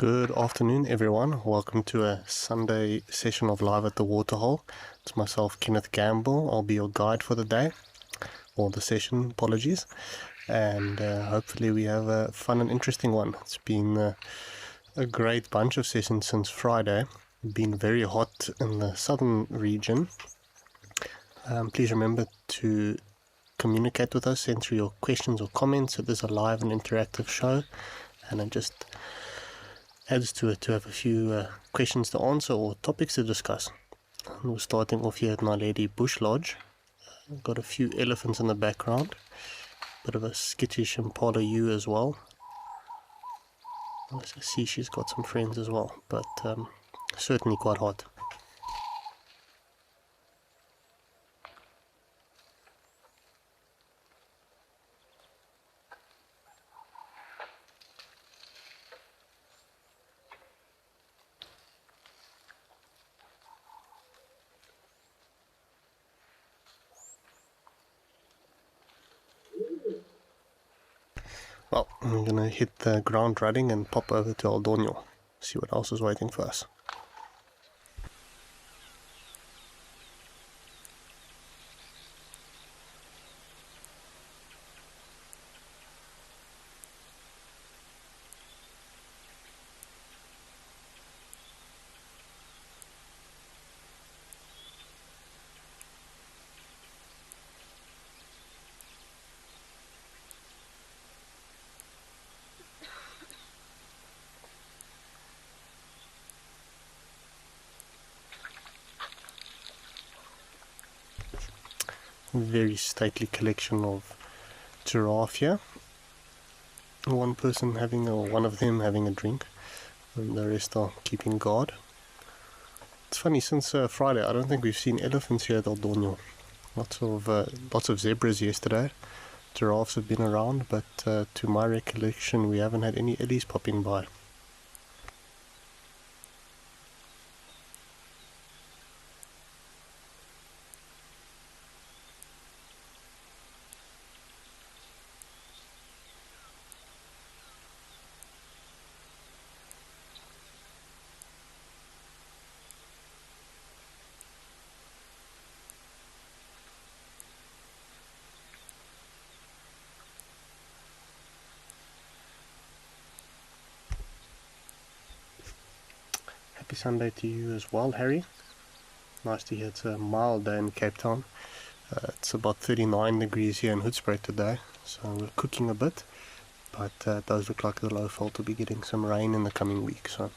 Good afternoon, everyone. Welcome to a Sunday session of Live at the Waterhole. It's myself, Kenneth Gamble. I'll be your guide for the day, or the session, apologies. And hopefully we have a fun and interesting one. It's been a great bunch of sessions since Friday. Been very hot in the southern region. Please remember to communicate with us, send through your questions or comments. It is a live and interactive show, and it just adds to it to have a few questions to answer or topics to discuss. And we're starting off here at my lady Bush Lodge. We've got a few elephants in the background, bit of a skittish Impala ewe as well. I see she's got some friends as well, but certainly quite hot. Well, we're going to hit the ground running and pop over to Aldonio, see what else is waiting for us. Very stately collection of giraffe here. One of them having a drink, and the rest are keeping guard. It's funny, since Friday I don't think we've seen elephants here at Aldonio. Lots of zebras yesterday. Giraffes have been around, but to my recollection we haven't had any ellies popping by. Happy Sunday to you as well, Harry. Nice to hear it's a mild day in Cape Town. It's about 39 degrees here in Hoedspruit today, so we're cooking a bit, but it does look like the Lowveld will be getting some rain in the coming week, so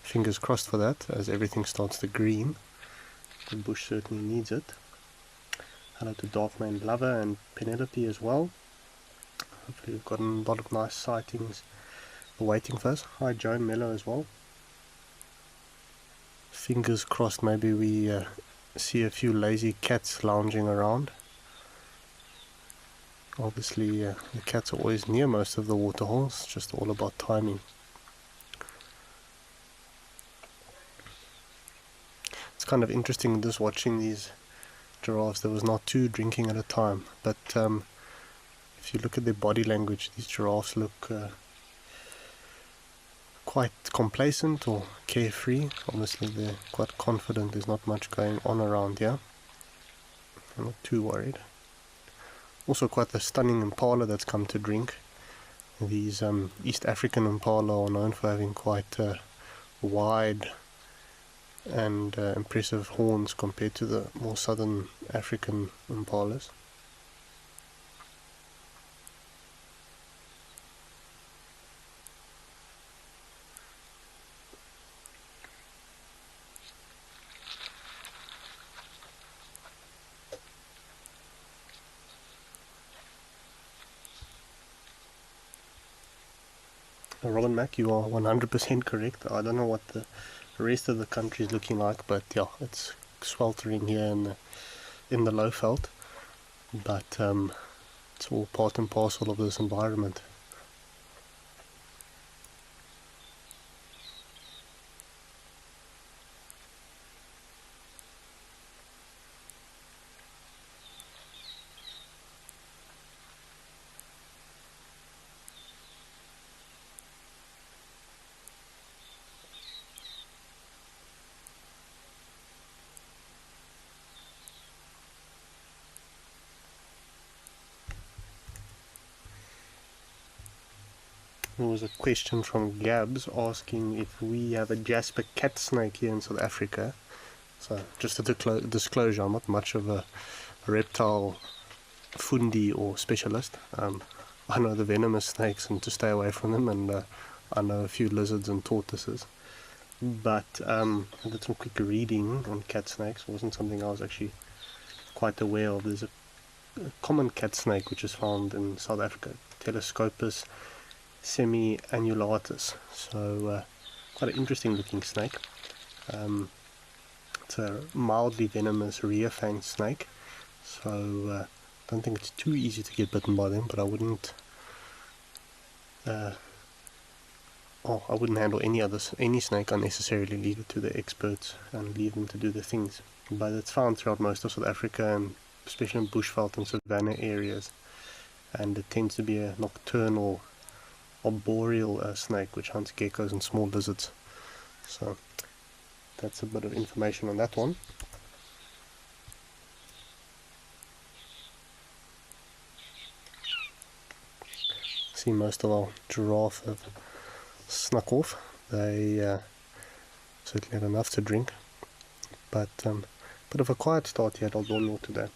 fingers crossed for that as everything starts to green. The bush certainly needs it. Hello to Daphne and Lover and Penelope as well. Hopefully we've got a lot of nice sightings waiting for us. Hi Joan Mello as well. Fingers crossed maybe we see a few lazy cats lounging around. Obviously the cats are always near most of the waterholes, it's just all about timing. It's kind of interesting just watching these giraffes. There was not two drinking at a time, but if you look at their body language, these giraffes look quite complacent or carefree. Obviously they're quite confident there's not much going on around here. I'm not too worried. Also quite the stunning impala that's come to drink. These East African impala are known for having quite wide and impressive horns compared to the more southern African impalas. Robin Mack, you are 100% correct. I don't know what the rest of the country is looking like, but yeah, it's sweltering here in the Lowveld, but it's all part and parcel of this environment. There was a question from Gabs asking if we have a Jasper cat snake here in South Africa. So just a disclosure, I'm not much of a reptile fundi or specialist. I know the venomous snakes and to stay away from them, and I know a few lizards and tortoises. But I did some quick reading on cat snakes. It wasn't something I was actually quite aware of. There's a common cat snake which is found in South Africa, Telescopus semi-annulatus. So quite an interesting looking snake. It's a mildly venomous rear-fanged snake, so I don't think it's too easy to get bitten by them, but I wouldn't handle any snake unnecessarily. Leave it to the experts and leave them to do the things. But it's found throughout most of South Africa, and especially in bushveld and savanna areas, and it tends to be a nocturnal arboreal snake which hunts geckos and small lizards. So that's a bit of information on that one. See, most of our giraffe have snuck off. They certainly had enough to drink, but bit of a quiet start here at Aldonmore today.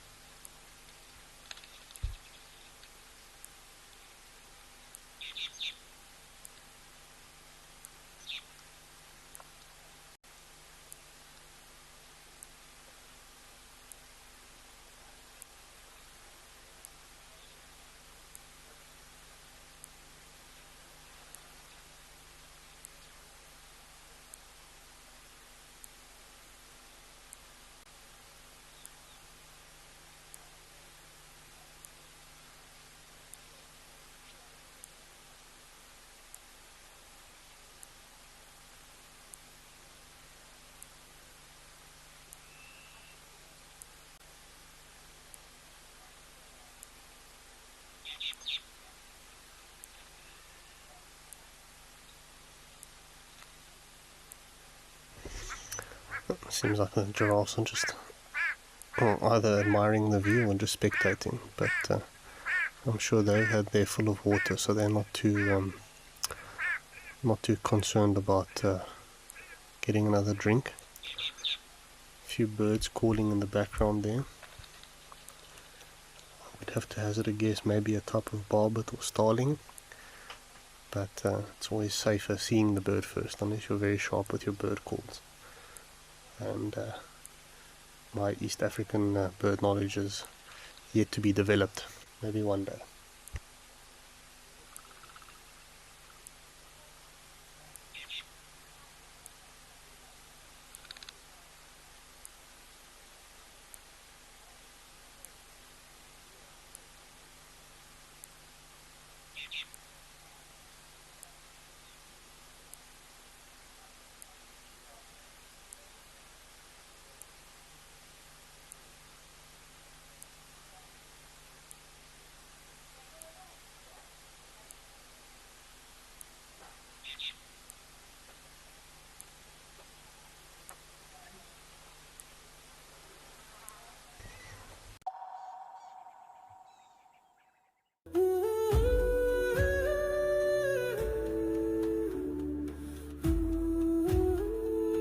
Seems like the giraffes are just either admiring the view or just spectating, but I'm sure they've had their full of water, so they're not too concerned about getting another drink. A few birds calling in the background there. I would have to hazard a guess, maybe a type of barbet or starling, but it's always safer seeing the bird first, unless you're very sharp with your bird calls. And my East African bird knowledge is yet to be developed. Maybe one day.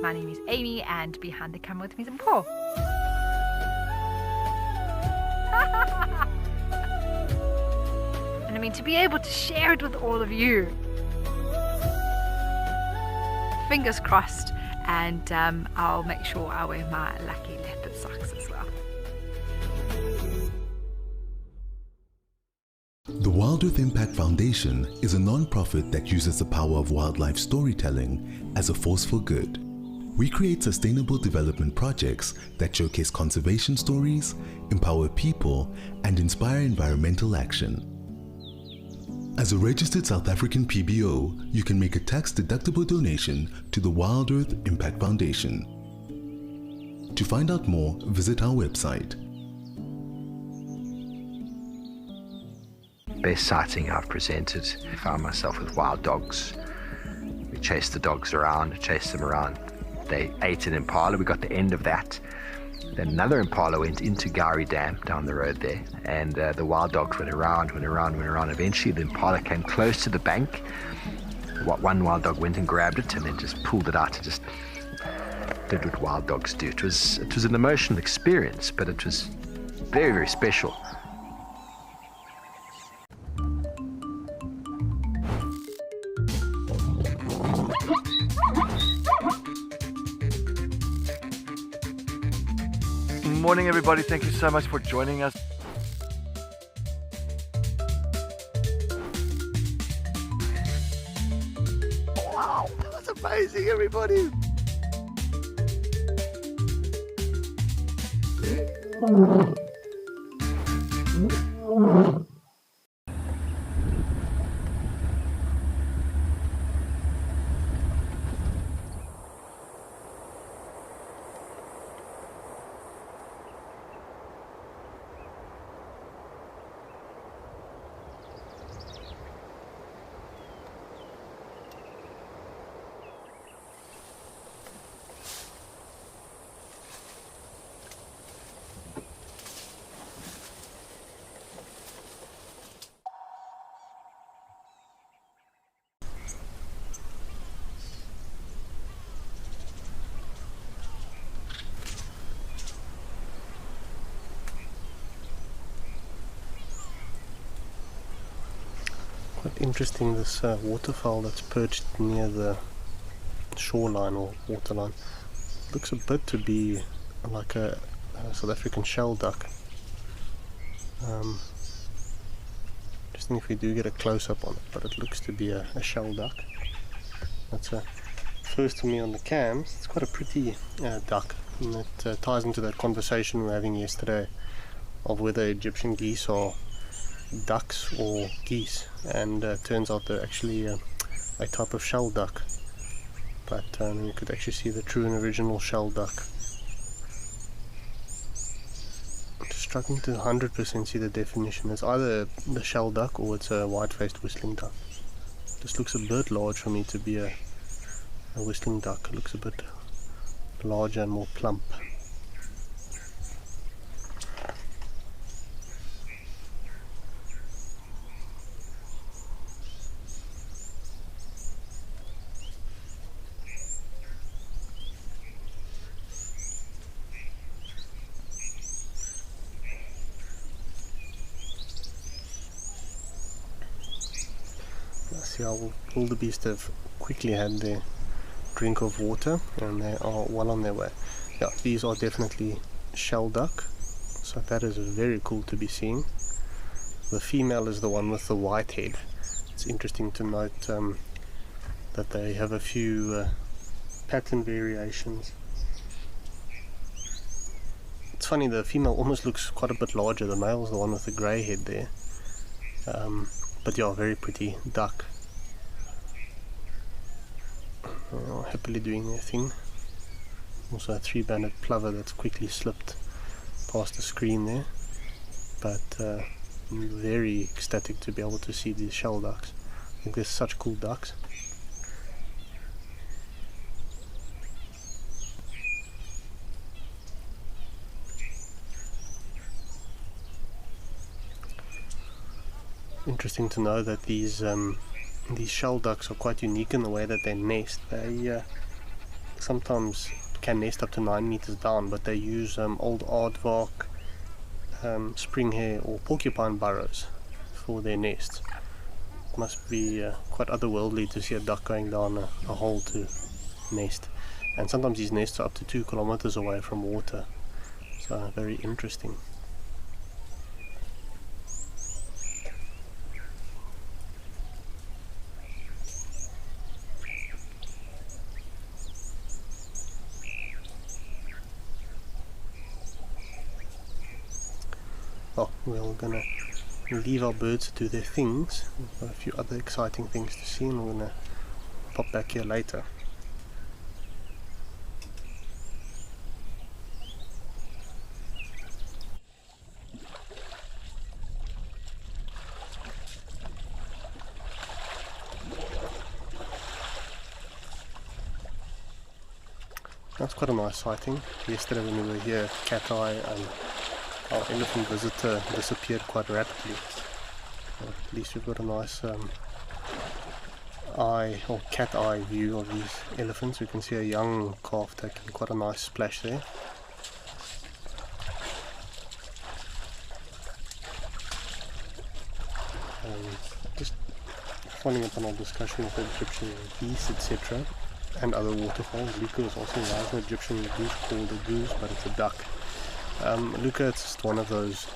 My name is Amy, and behind the camera with me is Paul. And I mean, to be able to share it with all of you. Fingers crossed, and I'll make sure I wear my lucky leopard socks as well. The Wild Earth Impact Foundation is a non-profit that uses the power of wildlife storytelling as a force for good. We create sustainable development projects that showcase conservation stories, empower people, and inspire environmental action. As a registered South African PBO, you can make a tax-deductible donation to the Wild Earth Impact Foundation. To find out more, visit our website. Best sighting I've presented, I found myself with wild dogs. We chased the dogs around, chased them around. They ate an impala. We got the end of that. Then another impala went into Gowrie Dam down the road there, and the wild dogs went around. Eventually the impala came close to the bank. One wild dog went and grabbed it and then just pulled it out and just did what wild dogs do. It was an emotional experience, but it was very, very special. Morning everybody, thank you so much for joining us. Wow, that was amazing everybody. Quite interesting, this waterfowl that's perched near the shoreline or waterline. Looks a bit to be like a South African shell duck. Just think if we do get a close-up on it, but it looks to be a shell duck. That's a first to me on the cams. It's quite a pretty duck, and it ties into that conversation we were having yesterday of whether Egyptian geese are ducks or geese, and turns out they're actually a type of shell duck, but you could actually see the true and original shell duck. I'm just struggling to 100% see the definition. It's either the shell duck or it's a white-faced whistling duck. This looks a bit large for me to be a whistling duck. It looks a bit larger and more plump. See how all the beasts have quickly had their drink of water and they are well on their way. Yeah, these are definitely shell duck, so that is very cool to be seeing. The female is the one with the white head. It's interesting to note that they have a few pattern variations. It's funny, the female almost looks quite a bit larger. The male is the one with the grey head there. But yeah, very pretty duck. Happily doing their thing. Also a three-banded plover that's quickly slipped past the screen there. But I'm very ecstatic to be able to see these shell ducks. I think they're such cool ducks. Interesting to know that these shell ducks are quite unique in the way that they nest. They sometimes can nest up to 9 meters down, but they use old aardvark, springhare or porcupine burrows for their nests. It must be quite otherworldly to see a duck going down a hole to nest. And sometimes these nests are up to 2 kilometers away from water. So very interesting. Oh, we're gonna leave our birds to do their things. We've got a few other exciting things to see, and we're gonna pop back here later. That's quite a nice sighting. Yesterday when we were here, Cat Eye, our elephant visitor disappeared quite rapidly. At least we've got a nice eye or cat eye view of these elephants. We can see a young calf taking quite a nice splash there. Just following up on our discussion of the Egyptian geese, etc., and other waterfalls. Luca was also live an Egyptian goose called a goose, but it's a duck. Luca, it's just one of those,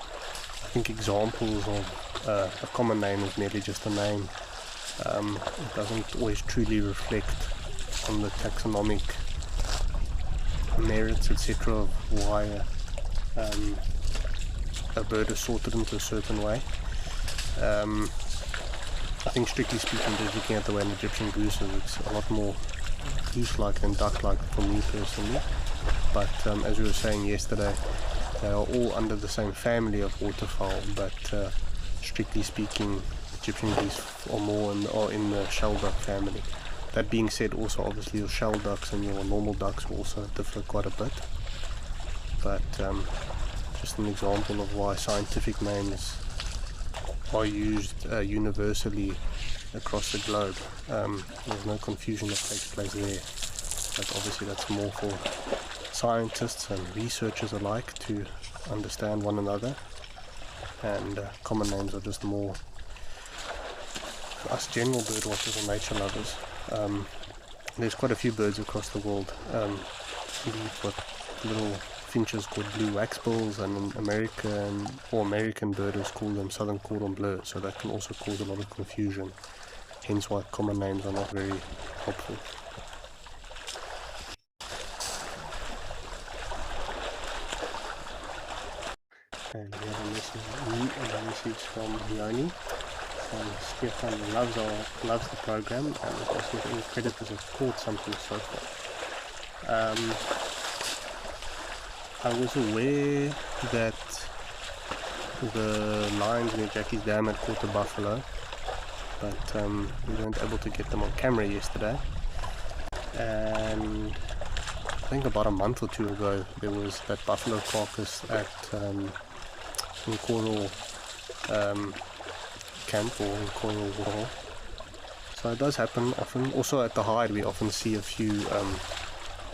I think, examples of a common name is merely just a name. It doesn't always truly reflect on the taxonomic merits, etc., of why a bird is sorted into a certain way. I think strictly speaking, just looking at the way an Egyptian goose is, it's a lot more goose-like than duck-like for me personally. But as we were saying yesterday, they are all under the same family of waterfowl, but strictly speaking, Egyptian geese are more in the shell duck family. That being said, also obviously your shell ducks and your normal ducks will also differ quite a bit. But just an example of why scientific names are used universally across the globe. There's no confusion that takes place there, but obviously that's more for scientists and researchers alike to understand one another, and common names are just more for us general bird watchers or nature lovers. There's quite a few birds across the world. We've got little finches called blue waxbills, and in America or American birders call them southern cordon bleu, so that can also cause a lot of confusion, hence why common names are not very helpful. And we have a message from Yoni. Stefan loves the program and is asking if any predators have caught something so far. I was aware that the lions near Jackie's Dam had caught a buffalo, but we weren't able to get them on camera yesterday. And I think about a month or two ago there was that buffalo carcass at Coral camp or Coral waterhole. So it does happen often. Also at the hide we often see a few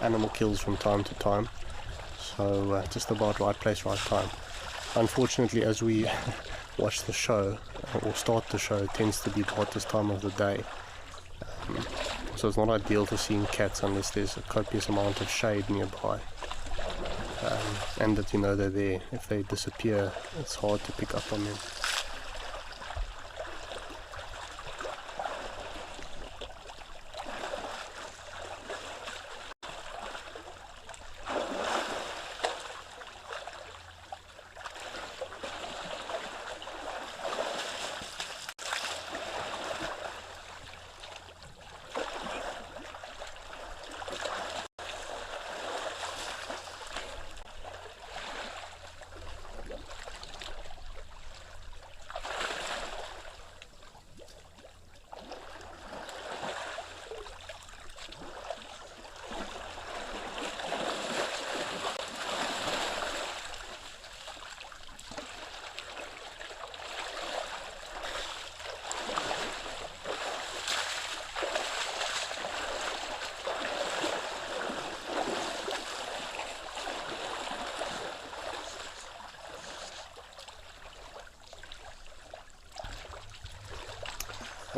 animal kills from time to time. So just about right place, right time. Unfortunately, as we watch the show or start the show, it tends to be the hottest time of the day. So it's not ideal for seeing cats unless there's a copious amount of shade nearby. And that you know they're there. If they disappear, it's hard to pick up on them.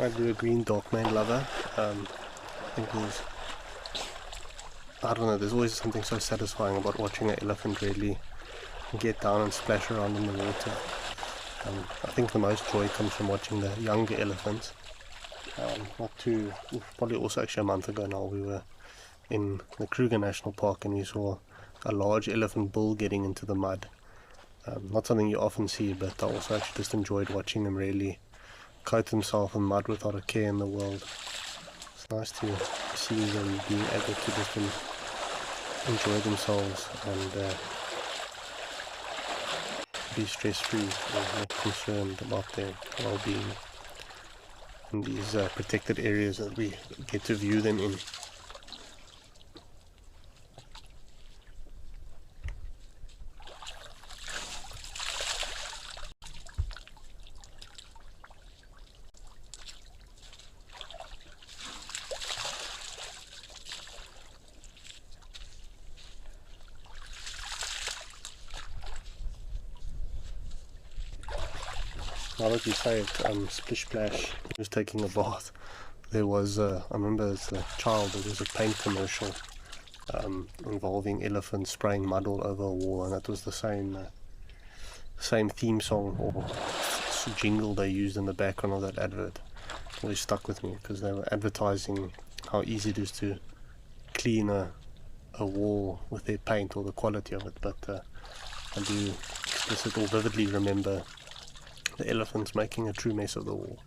I do a green dark-maned lover. I think I don't know, there's always something so satisfying about watching an elephant really get down and splash around in the water. I think the most joy comes from watching the younger elephants. Probably also actually a month ago now, we were in the Kruger National Park and we saw a large elephant bull getting into the mud. Not something you often see, but I also actually just enjoyed watching them really coat himself in mud without a care in the world. It's nice to see them being able to just enjoy themselves and be stress-free and not concerned about their well-being in these protected areas that we get to view them in. Now that you say it, Splish Splash was taking a bath. There was, I remember as a child, there was a paint commercial involving elephants spraying mud all over a wall, and that was the same theme song or jingle they used in the background of that advert. It always stuck with me because they were advertising how easy it is to clean a wall with their paint or the quality of it. But I do explicitly or vividly remember the elephants making a true mess of the wall.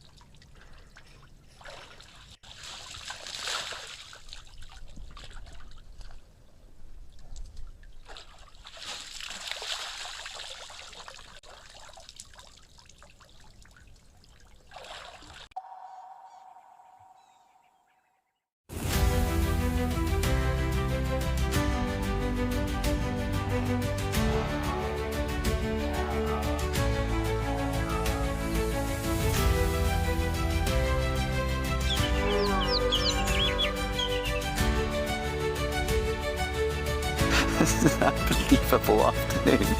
This is an unbelievable afternoon.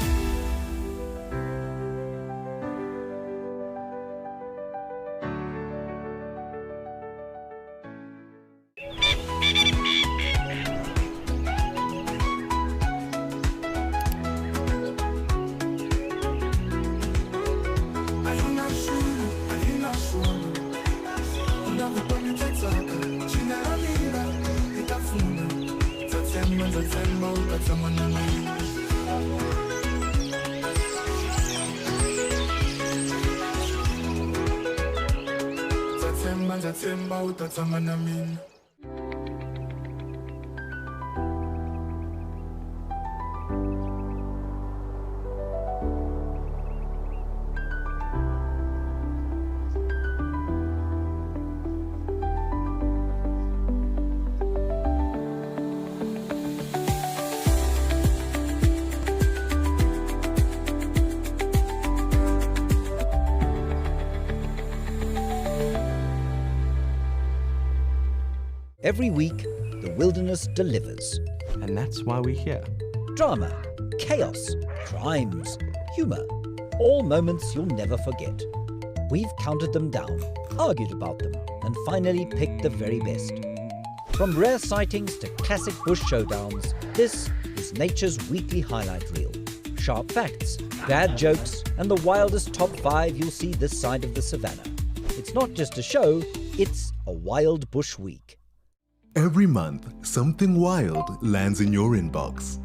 Every week, the wilderness delivers. And that's why we're here. Drama, chaos, crimes, humour. All moments you'll never forget. We've counted them down, argued about them, and finally picked the very best. From rare sightings to classic bush showdowns, this is nature's weekly highlight reel. Sharp facts, bad jokes, and the wildest top 5 you'll see this side of the savannah. It's not just a show, it's a wild bush week. Every month, something wild lands in your inbox.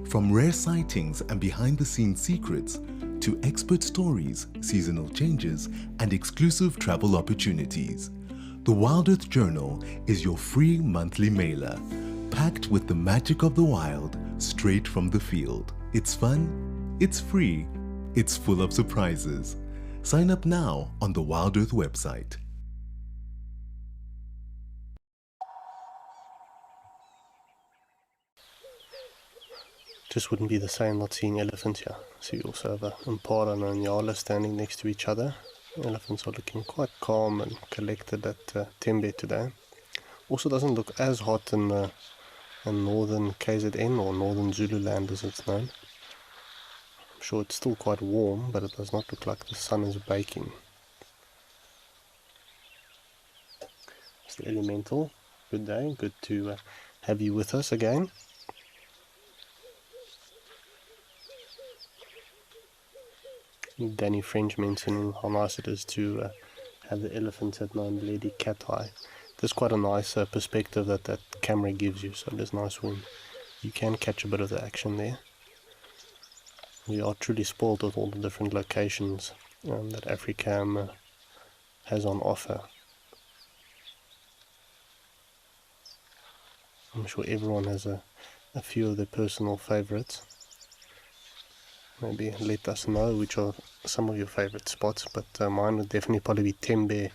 From rare sightings and behind-the-scenes secrets to expert stories, seasonal changes, and exclusive travel opportunities, the Wild Earth Journal is your free monthly mailer, packed with the magic of the wild straight from the field. It's fun, it's free, it's full of surprises. Sign up now on the Wild Earth website. Just wouldn't be the same not seeing elephants here. So you also have a impala and a nyala standing next to each other. Elephants are looking quite calm and collected at Tembe today. Also doesn't look as hot in northern KZN or northern Zululand as it's known. I'm sure it's still quite warm, but it does not look like the sun is baking. It's the Elemental. Good day, good to have you with us again. Danny French mentioning how nice it is to have the elephants at Mount Lady cat eye. There's quite a nice perspective that camera gives you, so there's nice when you can catch a bit of the action there. We are truly spoiled with all the different locations that Africam has on offer. I'm sure everyone has a few of their personal favorites. Maybe let us know which are some of your favorite spots, but mine would definitely probably be Tembe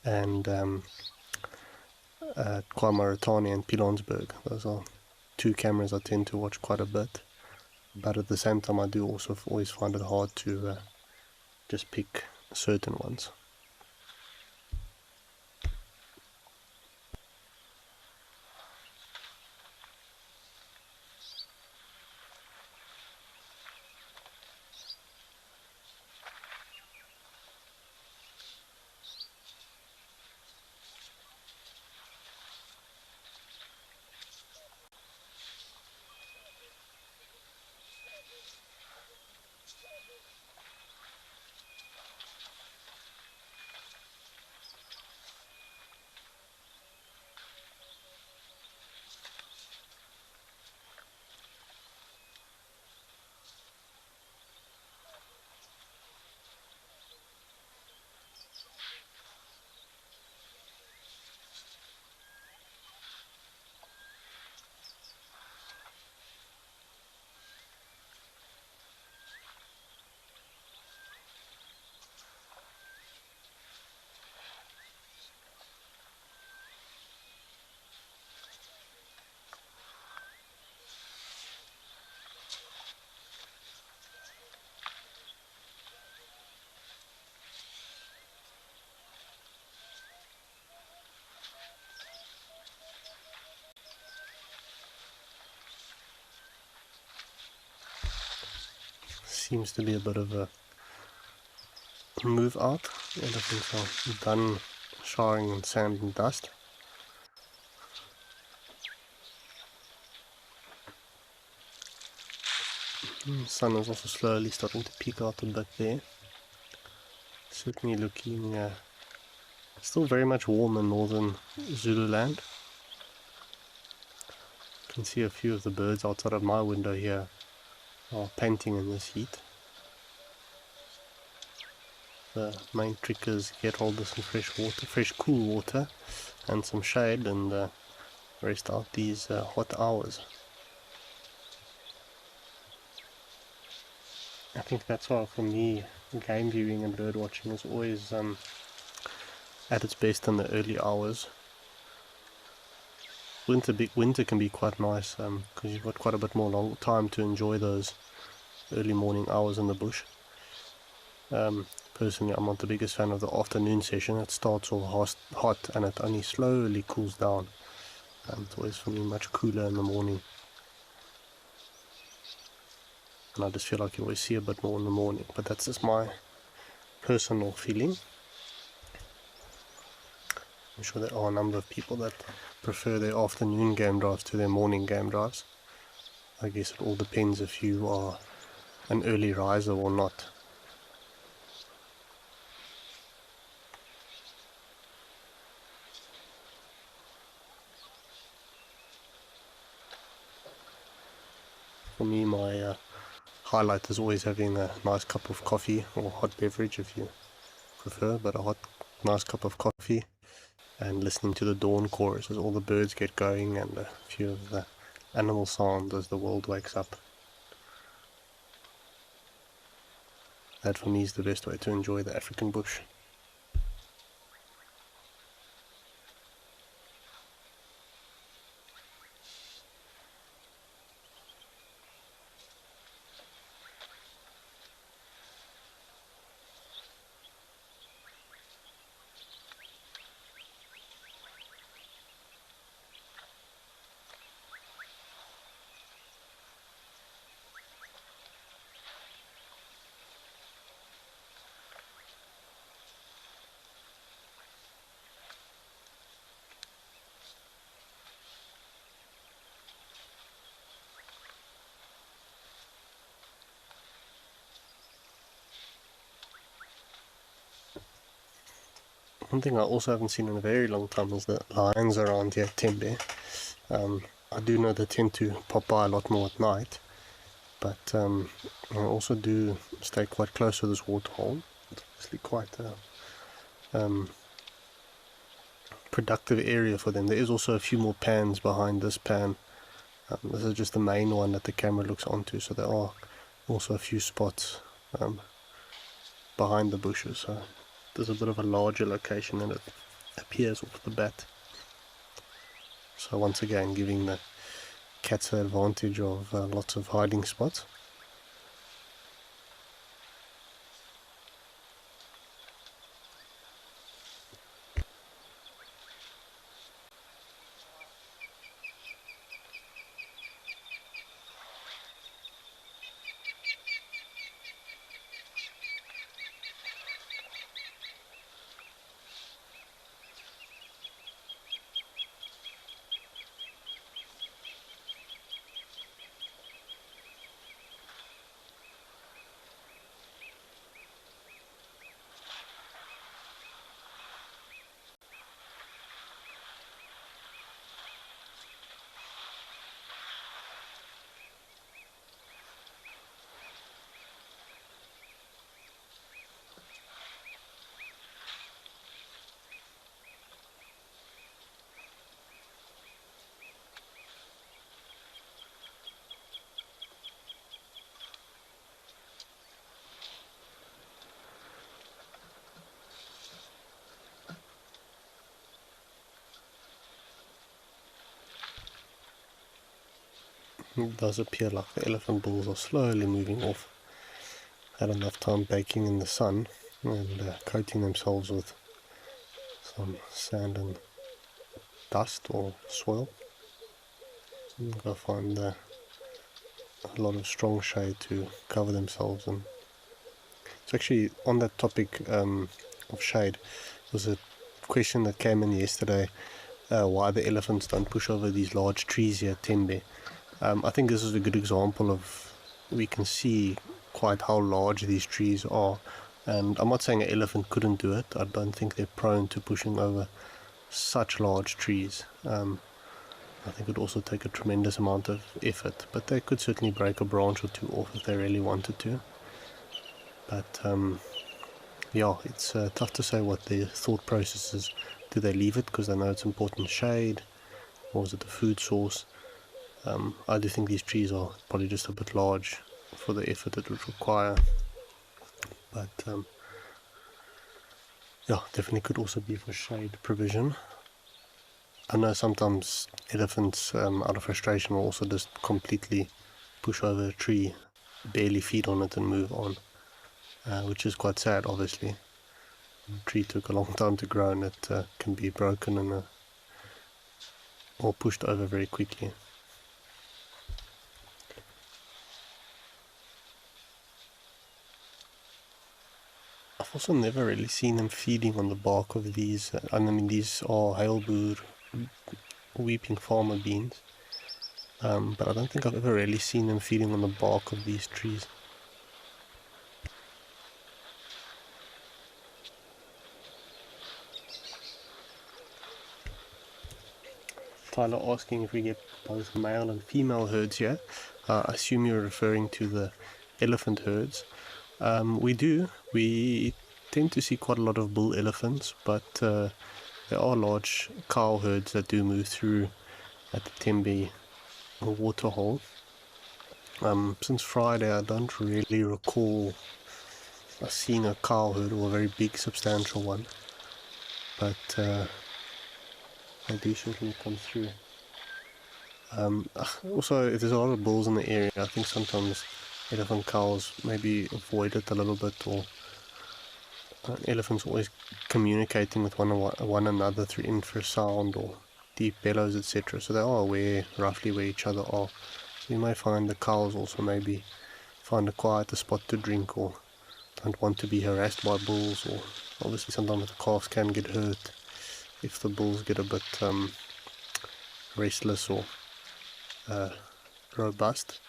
and KwaMaratani and Pilanesberg. Those are two cameras I tend to watch quite a bit, but at the same time I do also always find it hard to just pick certain ones. seems to be a bit of a move out. Elephants are done showering in sand and dust. The sun is also slowly starting to peek out a bit there. Certainly looking still very much warm in northern Zululand. You can see a few of the birds outside of my window here are panting in this heat. The main trick is get hold of some fresh water, fresh cool water, and some shade, and rest out these hot hours. I think that's why for me game viewing and bird watching is always at its best in the early hours. Winter can be quite nice because you've got quite a bit more long time to enjoy those early morning hours in the bush. Personally, I'm not the biggest fan of the afternoon session. It starts all hot and it only slowly cools down. It's always for me much cooler in the morning. And I just feel like you always see a bit more in the morning, but that's just my personal feeling. I'm sure there are a number of people that prefer their afternoon game drives to their morning game drives. I guess it all depends if you are an early riser or not. For me, my highlight is always having a nice cup of coffee or hot beverage if you prefer, but a nice cup of coffee and listening to the dawn chorus as all the birds get going and a few of the animal sounds as the world wakes up. That for me is the best way to enjoy the African bush. One thing I also haven't seen in a very long time is the lions around here at Tembe. I do know they tend to pop by a lot more at night, but I also do stay quite close to this waterhole. It's obviously quite a productive area for them. There is also a few more pans behind this pan. This is just the main one that the camera looks onto, so there are also a few spots behind the bushes. So there's a bit of a larger location than it appears off the bat. So once again, giving the cats the advantage of lots of hiding spots. It does appear like the elephant bulls are slowly moving off. Had enough time baking in the sun and coating themselves with some sand and dust or soil. Go find a lot of strong shade to cover themselves in. So actually, on that topic of shade, was a question that came in yesterday, why the elephants don't push over these large trees here at Tembe. I think this is a good example of, we can see quite how large these trees are, and I'm not saying an elephant couldn't do it. I don't think they're prone to pushing over such large trees. I think it would also take a tremendous amount of effort, but they could certainly break a branch or two off if they really wanted to. But yeah, it's tough to say what their thought process is. Do they leave it because they know it's important shade, or is it a food source? I do think these trees are probably just a bit large for the effort it would require. But yeah, definitely could also be for shade provision. I know sometimes elephants, out of frustration, will also just completely push over a tree, barely feed on it and move on, which is quite sad, obviously. The tree took a long time to grow, and it can be broken and or pushed over very quickly. I've also never really seen them feeding on the bark of these. I mean, these are heilboer, weeping farmer beans, but I don't think I've ever really seen them feeding on the bark of these trees. Tyler asking if we get both male and female herds here. I assume you're referring to the elephant herds. We do. We tend to see quite a lot of bull elephants, but there are large cow herds that do move through at the Tembe waterhole. Since Friday, I don't really recall seeing a cow herd or a very big, substantial one, but they do certainly come through. Also, if there's a lot of bulls in the area, I think sometimes elephant cows maybe avoid it a little bit, or elephants always communicating with one another through infrasound or deep bellows, etc. So they are aware roughly where each other are. So you may find the cows also maybe find a quieter spot to drink, or don't want to be harassed by bulls, or obviously sometimes the calves can get hurt if the bulls get a bit restless or robust.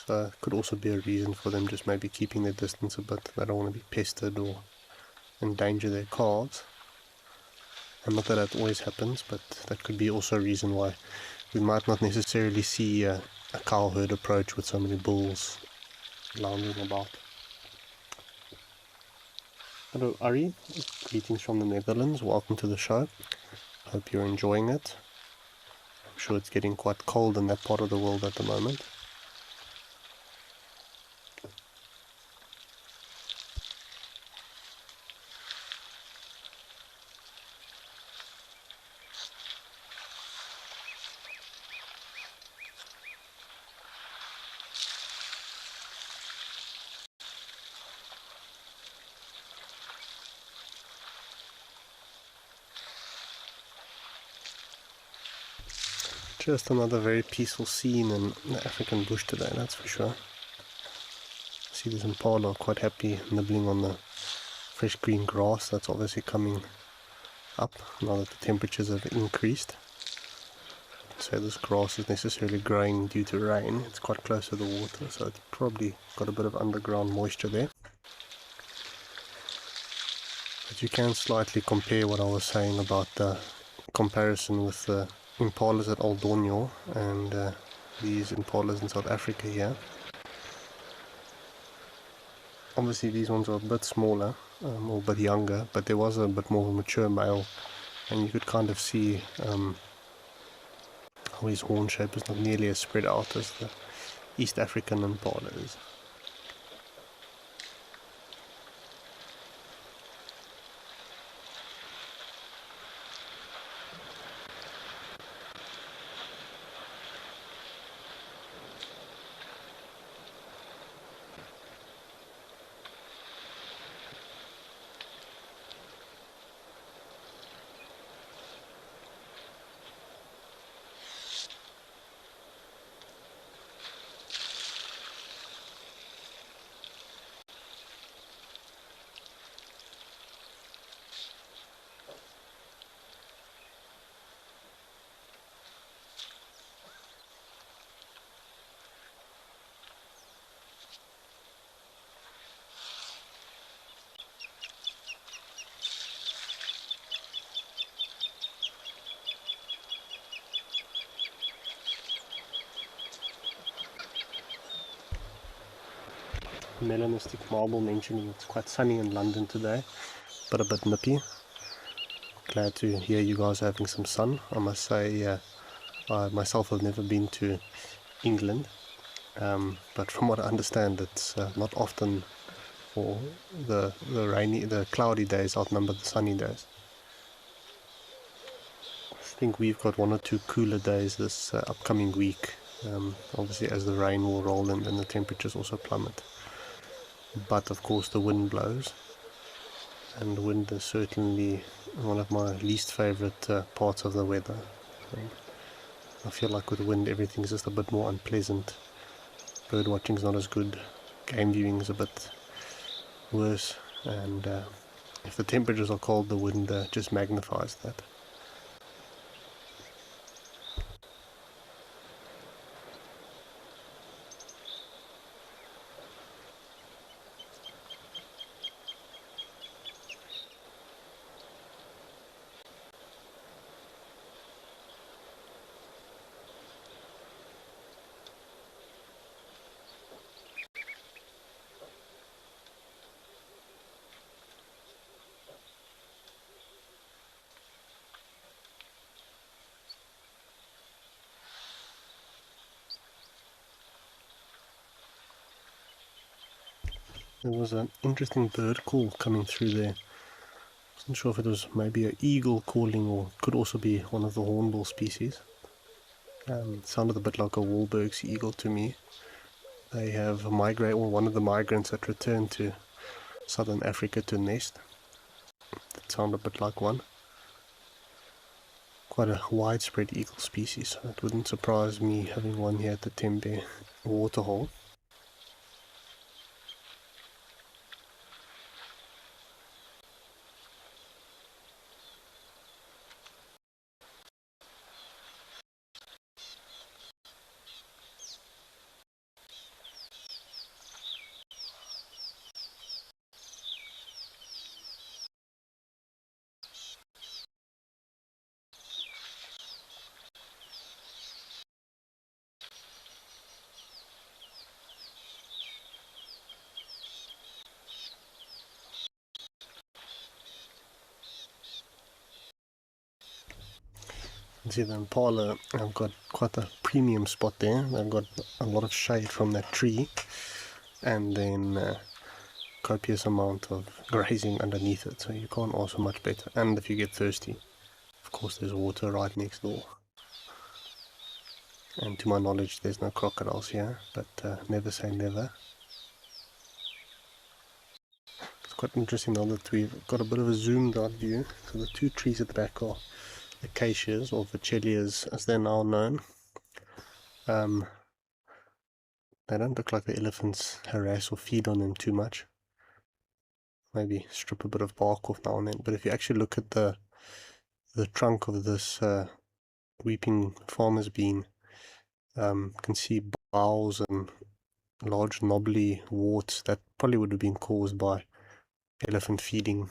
So it could also be a reason for them just maybe keeping their distance a bit. They don't want to be pestered or endanger their calves. And not that that always happens, but that could be also a reason why we might not necessarily see a cow herd approach with so many bulls lounging about. Hello Ari, greetings from the Netherlands, welcome to the show. Hope you're enjoying it. I'm sure it's getting quite cold in that part of the world at the moment. Just another very peaceful scene in the African bush today, that's for sure. I see this impala quite happy nibbling on the fresh green grass that's obviously coming up now that the temperatures have increased. So this grass is necessarily growing due to rain. It's quite close to the water, so it's probably got a bit of underground moisture there. But you can slightly compare what I was saying about the comparison with the impalas at Old Donyo and these impalas in South Africa here. Obviously these ones are a bit smaller, or a bit younger, but there was a bit more of a mature male, and you could kind of see how his horn shape is not nearly as spread out as the East African impala is. Melanistic Marble mentioning it's quite sunny in London today, but a bit nippy. Glad to hear you guys are having some sun. I must say, I myself have never been to England, but from what I understand, it's not often for the cloudy days outnumber the sunny days. I think we've got 1 or 2 cooler days this upcoming week. Obviously, as the rain will roll in, then the temperatures also plummet. But of course, the wind blows, and the wind is certainly one of my least favorite parts of the weather. I feel like with wind, everything's just a bit more unpleasant. Bird watching's not as good. Game viewing's a bit worse, and if the temperatures are cold, the wind just magnifies that. There was an interesting bird call coming through there. Wasn't sure if it was maybe an eagle calling, or could also be one of the hornbill species. Sounded a bit like a Wahlberg's eagle to me. They have migrated, or one of the migrants that returned to southern Africa to nest. That sounded a bit like one. Quite a widespread eagle species, so it wouldn't surprise me having one here at the Tembe waterhole. See the impala, I've got quite a premium spot there. I've got a lot of shade from that tree, and then copious amount of grazing underneath it, so you can't ask for much better. And if you get thirsty, of course there's water right next door. And to my knowledge there's no crocodiles here, but never say never. It's quite interesting now that we've got a bit of a zoomed out view. So the 2 trees at the back are acacias, or vachelias as they're now known. They don't look like the elephants harass or feed on them too much. Maybe strip a bit of bark off now and then. But if you actually look at the trunk of this weeping farmer's bean, can see boughs and large knobbly warts that probably would have been caused by elephant feeding.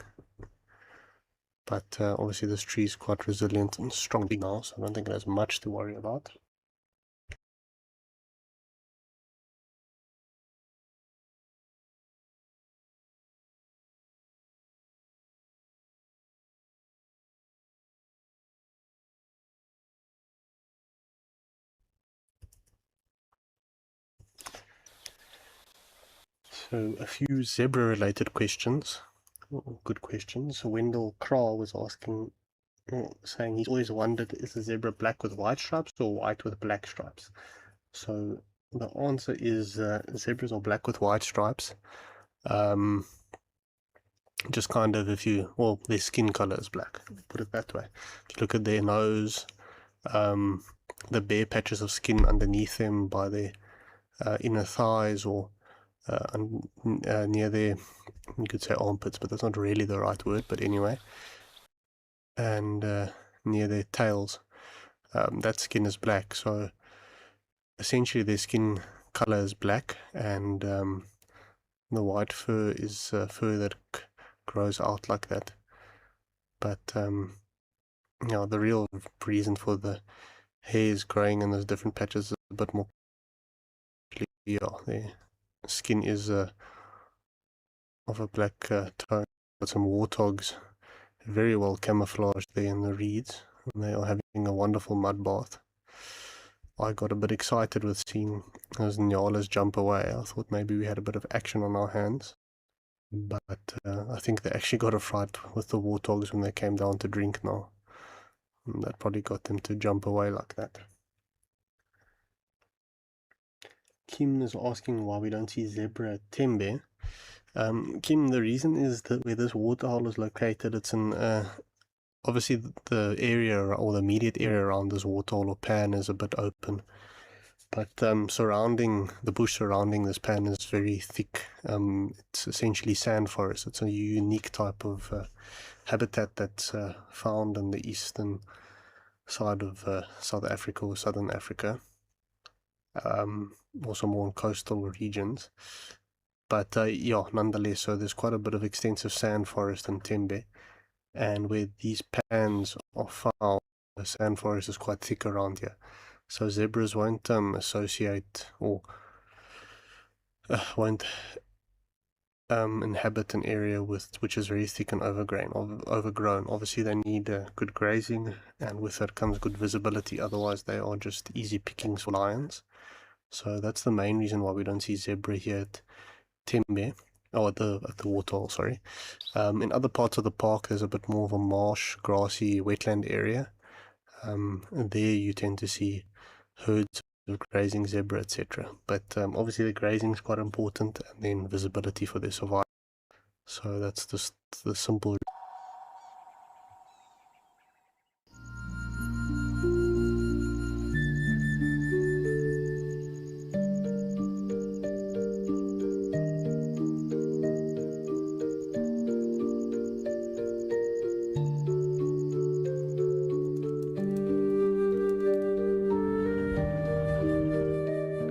But obviously this tree is quite resilient and strong now, so I don't think it has much to worry about. So a few zebra-related questions. Good questions. Wendell Kral was asking, saying he's always wondered, is the zebra black with white stripes or white with black stripes? So the answer is zebras are black with white stripes. Just kind of their skin color is black, put it that way. If you look at their nose, the bare patches of skin underneath them by their inner thighs, or near their, you could say armpits, but that's not really the right word, but anyway, and near their tails, that skin is black. So essentially their skin color is black, and the white fur is fur that grows out like that. But the real reason for the hairs growing in those different patches is a bit more clear. Their skin is of a black tone. Got some warthogs very well camouflaged there in the reeds, and they are having a wonderful mud bath. I got a bit excited with seeing those nyalas jump away. I thought maybe we had a bit of action on our hands, but I think they actually got a fright with the warthogs when they came down to drink now. And that probably got them to jump away like that. Kim is asking why we don't see zebra at Tembe. Kim, the reason is that where this waterhole is located, it's in obviously the area or the immediate area around this waterhole or pan is a bit open, but surrounding the bush surrounding this pan is very thick. It's essentially sand forest. It's a unique type of habitat that's found in the eastern side of South Africa or Southern Africa, also more in coastal regions. But yeah, nonetheless, so there's quite a bit of extensive sand forest in Tembe, and where these pans are found, the sand forest is quite thick around here. So zebras won't associate or won't inhabit an area which is very thick and overgrown. Obviously, they need good grazing, and with that comes good visibility. Otherwise, they are just easy pickings for lions. So that's the main reason why we don't see zebra here at Tembe, or at the waterhole, sorry. In other parts of the park, there's a bit more of a marsh, grassy, wetland area. There you tend to see herds of grazing zebra, etc. But obviously the grazing is quite important, and then visibility for their survival. So that's just the simple.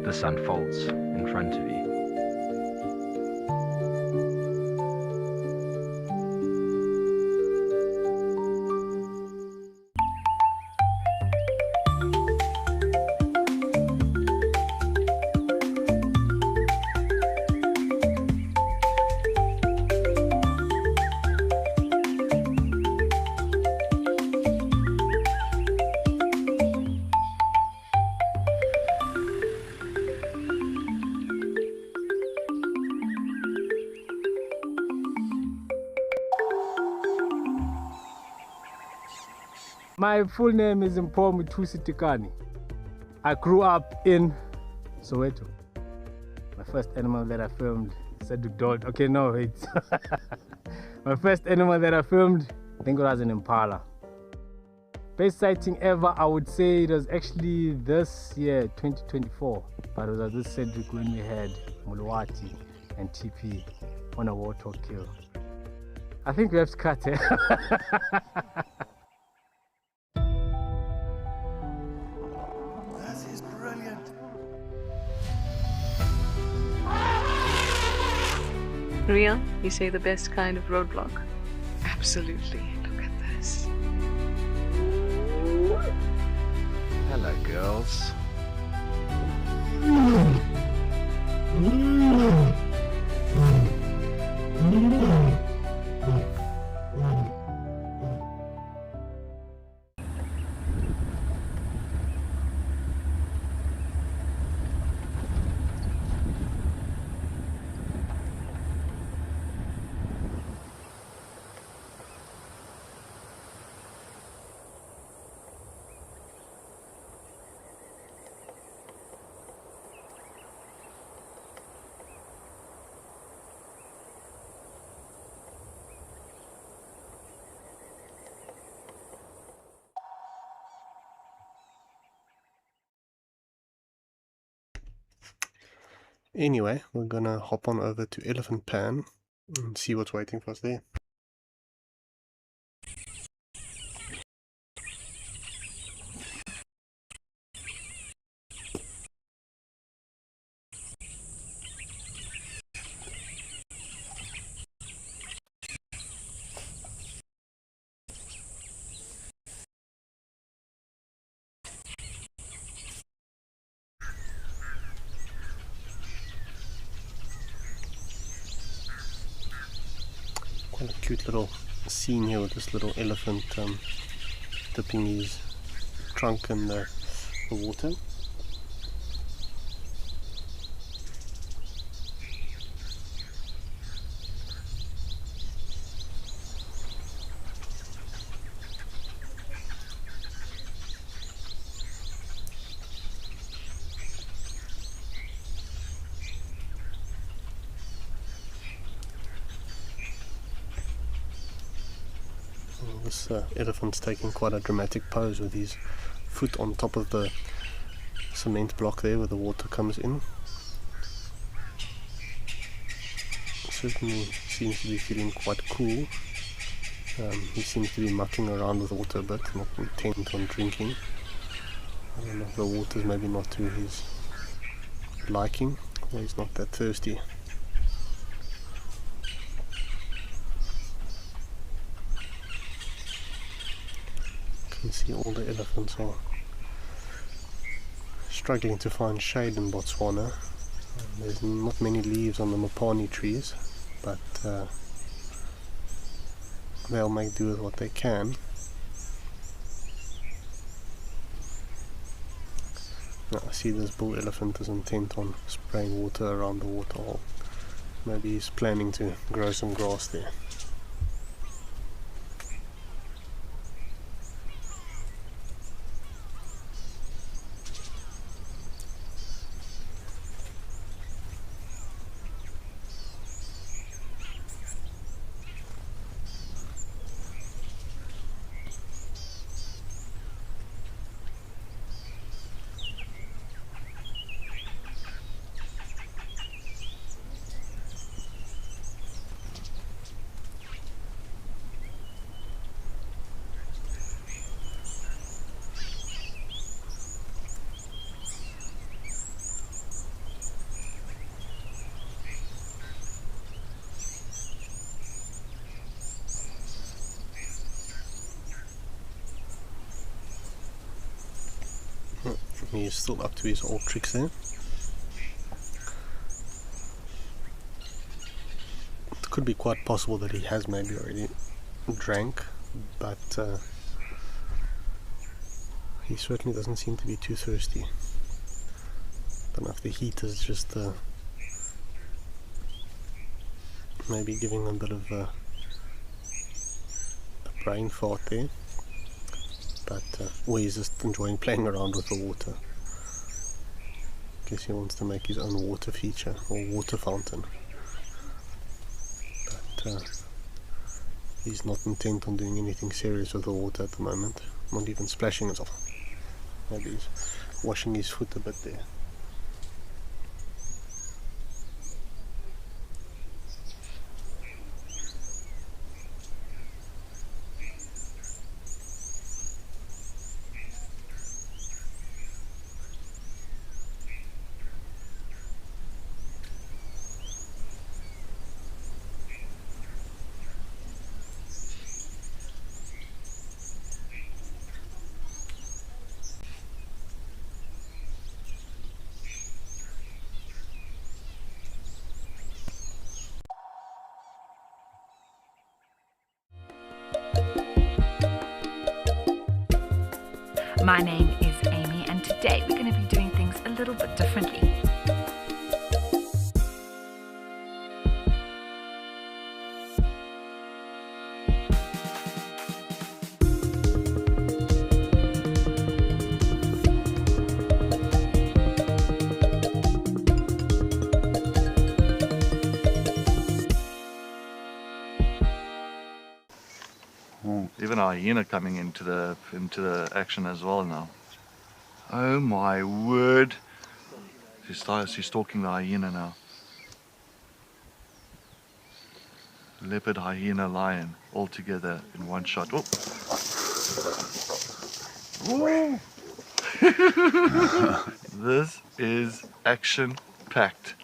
This unfolds in front of you. My full name is Mpho Muthusi Tikani. I grew up in Soweto. My first animal that I filmed said to dog. Okay, no, it's my first animal that I filmed, I think it was an impala. Best sighting ever, I would say it was actually this year, 2024. But it was this Cedric when we had Muluwati and TP on a warthog kill. I think we have to cut it. Real, you say the best kind of roadblock? Absolutely. Look at this. Hello, girls. Anyway, we're gonna hop on over to Elephant Pan and see what's waiting for us there. cute little scene here with this little elephant dipping his trunk in the water. This elephant's taking quite a dramatic pose with his foot on top of the cement block there where the water comes in. Certainly seems to be feeling quite cool. He seems to be mucking around with the water a bit, not intent on drinking. I don't know if the water's maybe not to his liking, or he's not that thirsty. You can see all the elephants are struggling to find shade in Botswana. There's not many leaves on the mopani trees, but they'll make do with what they can. Now, I see this bull elephant is intent on spraying water around the waterhole. Maybe he's planning to grow some grass there. He's still up to his old tricks there. It could be quite possible that he has maybe already drank, but he certainly doesn't seem to be too thirsty. Don't know if the heat is just maybe giving him a bit of a brain fart there. But or he's just enjoying playing around with the water. Guess he wants to make his own water feature or water fountain. But he's not intent on doing anything serious with the water at the moment. Not even splashing it off. Maybe he's washing his foot a bit there. My name is Amy, and today we're going to be doing things a little bit differently. Even a hyena coming into the action as well now. Oh my word! She's stalking the hyena now. Leopard, hyena, lion, all together in one shot. Oh! Woo! This is action-packed.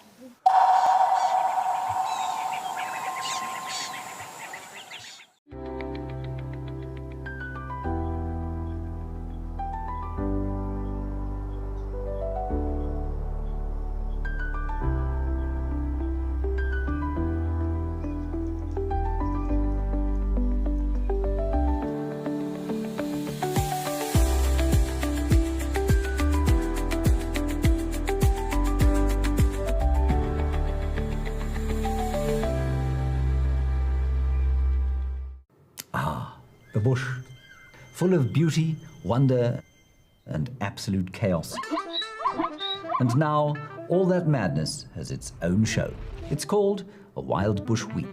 bush, full of beauty, wonder, and absolute chaos. And now, all that madness has its own show. It's called a Wild Bush Week.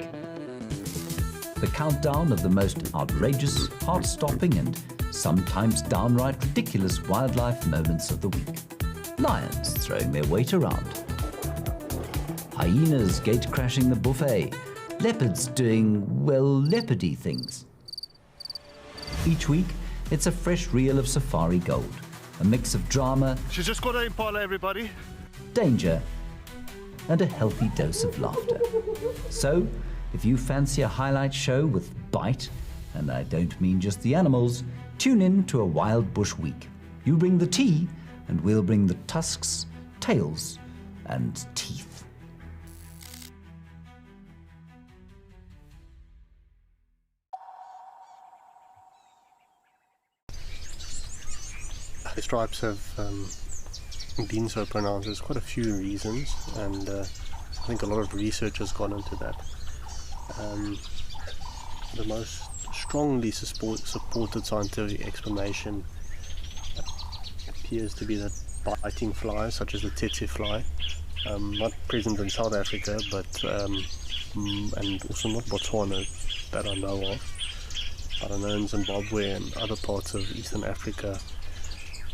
The countdown of the most outrageous, heart-stopping, and sometimes downright ridiculous wildlife moments of the week. Lions throwing their weight around. Hyenas gate-crashing the buffet. Leopards doing, well, leopardy things. Each week, it's a fresh reel of safari gold. A mix of drama, She's just got an impala, everybody. danger, and a healthy dose of laughter. So, if you fancy a highlight show with bite, and I don't mean just the animals, tune in to a Wild Bush Week. You bring the tea, and we'll bring the tusks, tails, and teeth. The stripes have been so pronounced. There's quite a few reasons, and I think a lot of research has gone into that. The most strongly supported scientific explanation appears to be that biting flies, such as the tsetse fly, not present in South Africa, but and also not Botswana that I know of. But I know in Zimbabwe and other parts of Eastern Africa,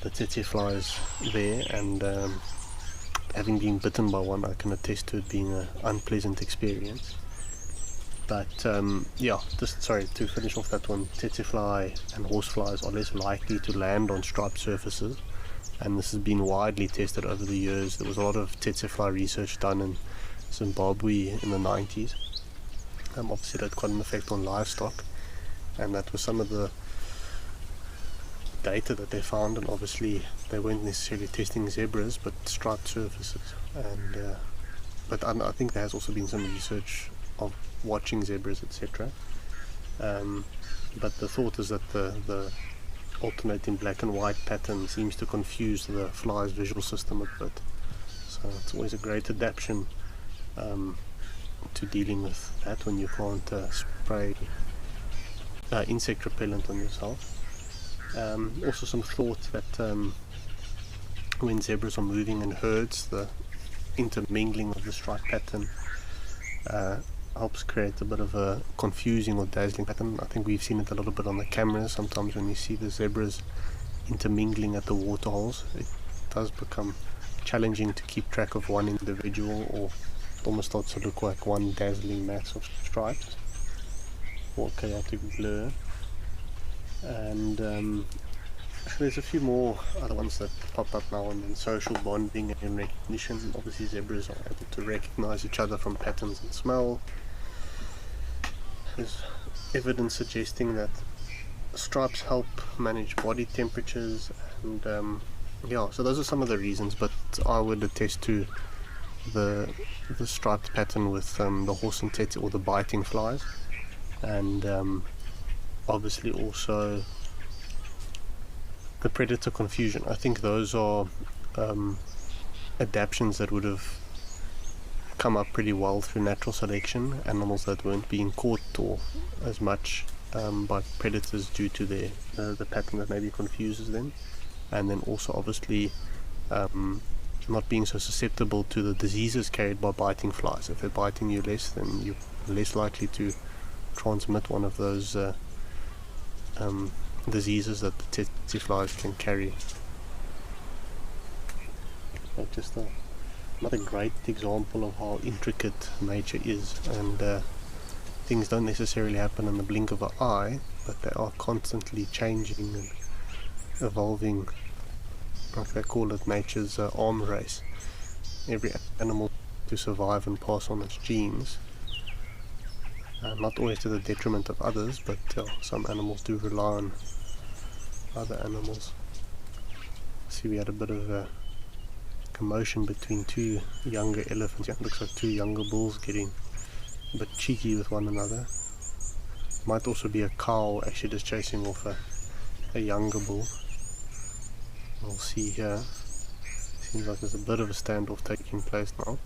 the tsetse flies there, and having been bitten by one, I can attest to it being an unpleasant experience. But yeah, just sorry to finish off that one. Tsetse fly and horseflies are less likely to land on striped surfaces, and this has been widely tested over the years. There was a lot of tsetse fly research done in Zimbabwe in the 90s. Obviously, that had quite an effect on livestock, and that was some of the data that they found. And obviously, they weren't necessarily testing zebras, but striped surfaces. And but I think there has also been some research of watching zebras, etc. But the thought is that the alternating black and white pattern seems to confuse the fly's visual system a bit. So it's always a great adaptation to dealing with that when you can't spray insect repellent on yourself. Also some thought that when zebras are moving in herds, the intermingling of the stripe pattern helps create a bit of a confusing or dazzling pattern. I think we've seen it a little bit on the cameras. Sometimes when you see the zebras intermingling at the waterholes, it does become challenging to keep track of one individual, or it almost starts to look like one dazzling mass of stripes or chaotic blur. And there's a few more other ones that pop up now and then. Social bonding and recognition. Obviously zebras are able to recognize each other from patterns and smell. There's evidence suggesting that stripes help manage body temperatures, and yeah, so those are some of the reasons, but I would attest to the striped pattern with the horse and tsetse, or the biting flies, and obviously also the predator confusion. I think those are adaptations that would have come up pretty well through natural selection, animals that weren't being caught or as much by predators due to the pattern that maybe confuses them, and then also obviously not being so susceptible to the diseases carried by biting flies. If they're biting you less, then you're less likely to transmit one of those diseases that the tsetse flies can carry. Like just not a great example of how intricate nature is, and things don't necessarily happen in the blink of an eye, but they are constantly changing and evolving. Like they call it nature's arm race. Every animal to survive and pass on its genes, not always to the detriment of others, but some animals do rely on other animals. See, we had a bit of a commotion between two younger elephants. Yeah, it looks like two younger bulls getting a bit cheeky with one another. Might also be a cow actually just chasing off a younger bull. We'll see here. Seems like there's a bit of a standoff taking place now.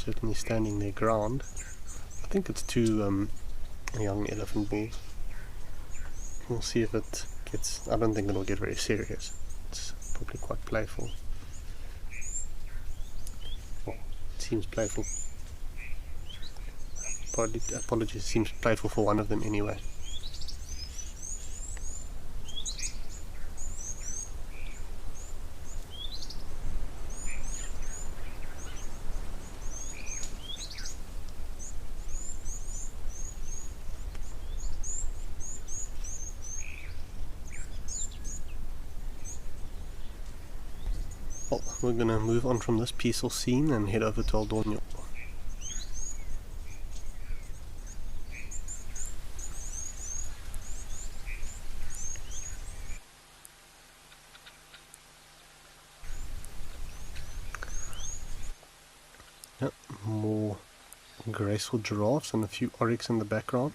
certainly standing their ground. I think it's two young elephant boys. We'll see if it gets... I don't think it'll get very serious. It's probably quite playful. Well, it seems playful. Apologies, it seems playful for one of them anyway. Well, we're gonna move on from this peaceful scene and head over to Aldonio. Yep, more graceful giraffes and a few oryx in the background.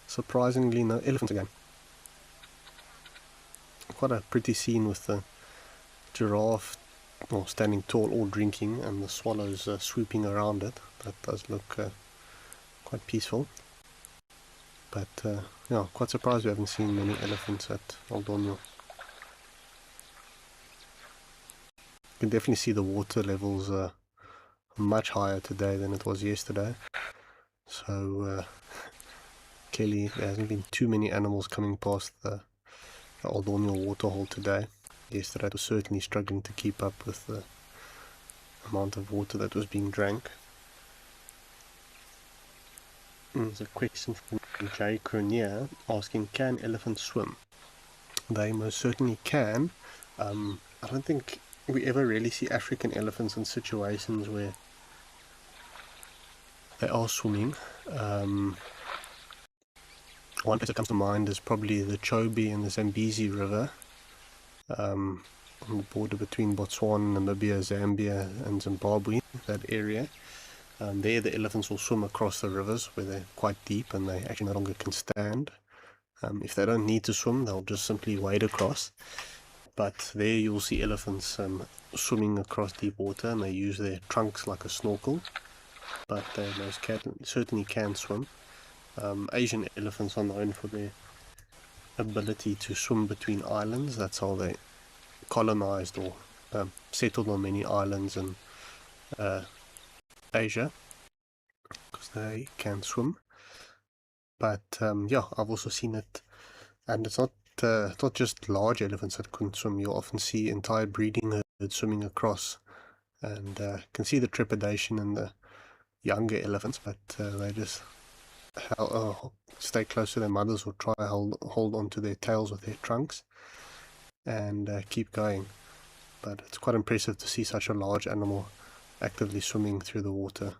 Surprisingly, no elephants again. Quite a pretty scene with the giraffe standing tall or drinking, and the swallows swooping around it. That does look quite peaceful. But yeah, quite surprised we haven't seen many elephants at Aldonio. You can definitely see the water levels much higher today than it was yesterday. So clearly there hasn't been too many animals coming past the Aldonio waterhole today. Yesterday it was certainly struggling to keep up with the amount of water that was being drank. There's a question from Jay Cronier asking, can elephants swim? They most certainly can. I don't think we ever really see African elephants in situations where they are swimming. One place that comes to mind is probably the Chobe and the Zambezi River, on the border between Botswana, Namibia, Zambia and Zimbabwe, that area. There the elephants will swim across the rivers where they're quite deep and they actually no longer can stand. If they don't need to swim, they'll just simply wade across. But there you'll see elephants swimming across deep water, and they use their trunks like a snorkel. But they most certainly can swim. Asian elephants are known for their ability to swim between islands. That's how they colonized or settled on many islands in Asia, because they can swim. But yeah, I've also seen it, and it's not just large elephants that can swim. You'll often see entire breeding herds swimming across, and can see the trepidation in the younger elephants, but they just stay close to their mothers or try hold onto their tails with their trunks and keep going. But it's quite impressive to see such a large animal actively swimming through the water.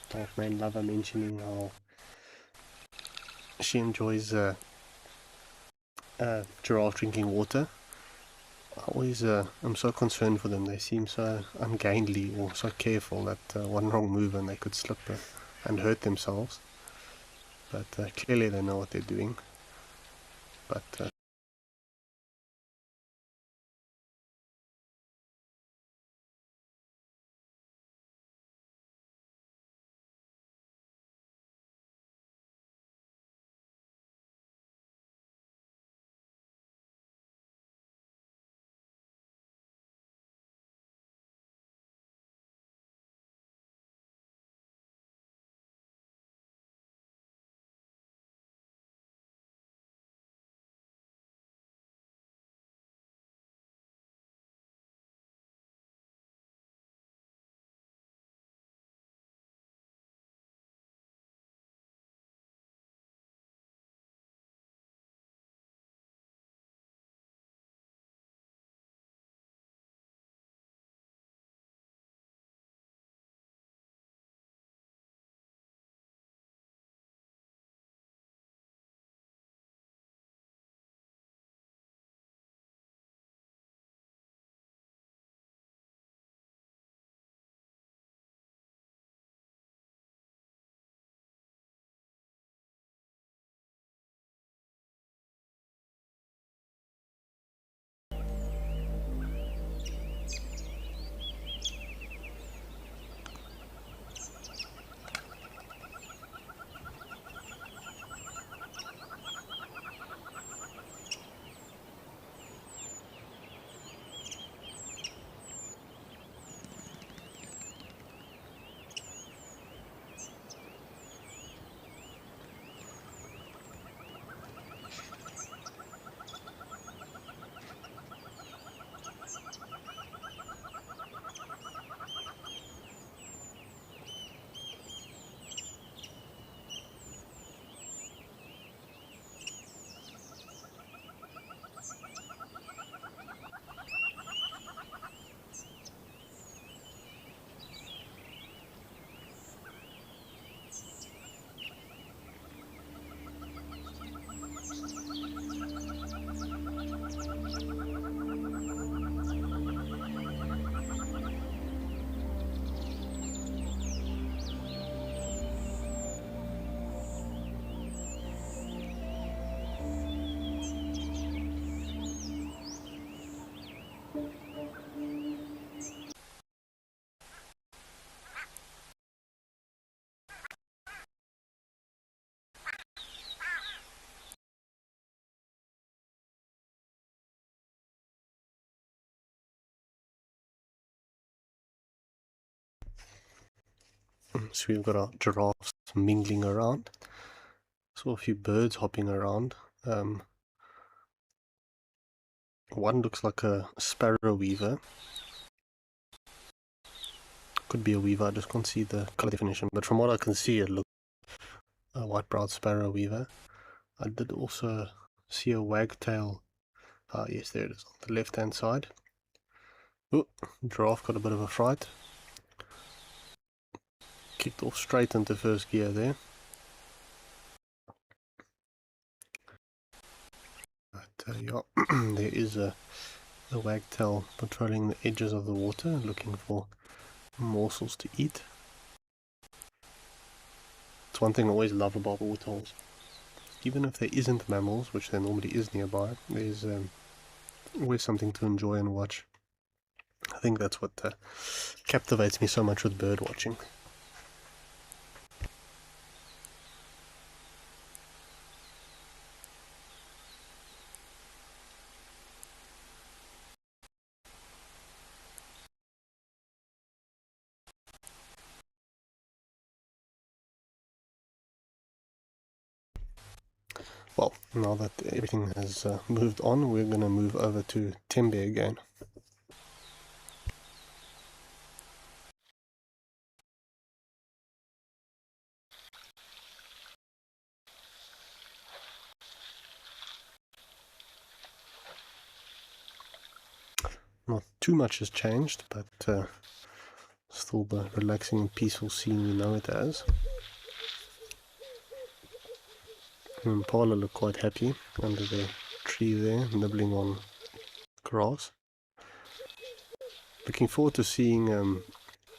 Darkmane Lover mentioning how she enjoys giraffe drinking water. I always am so concerned for them. They seem so ungainly or so careful that one wrong move and they could slip and hurt themselves. But clearly they know what they're doing. But So we've got our giraffes mingling around. Saw a few birds hopping around. One looks like a sparrow weaver. Could be a weaver, I just can't see the color definition, but from what I can see it looks like a white-browed sparrow weaver. I did also see a wagtail. Ah, yes, there it is on the left-hand side. Oh, giraffe got a bit of a fright. Kicked off straight into first gear there. But yeah, there is a wagtail patrolling the edges of the water, looking for morsels to eat. It's one thing I always love about waterholes. Even if there isn't mammals, which there normally is nearby, there's always something to enjoy and watch. I think that's what captivates me so much with bird watching. Well, now that everything has moved on, we're going to move over to Tembe again. Not too much has changed, but still the relaxing and peaceful scene we know it as. Impala look quite happy under the tree there, nibbling on grass. Looking forward to seeing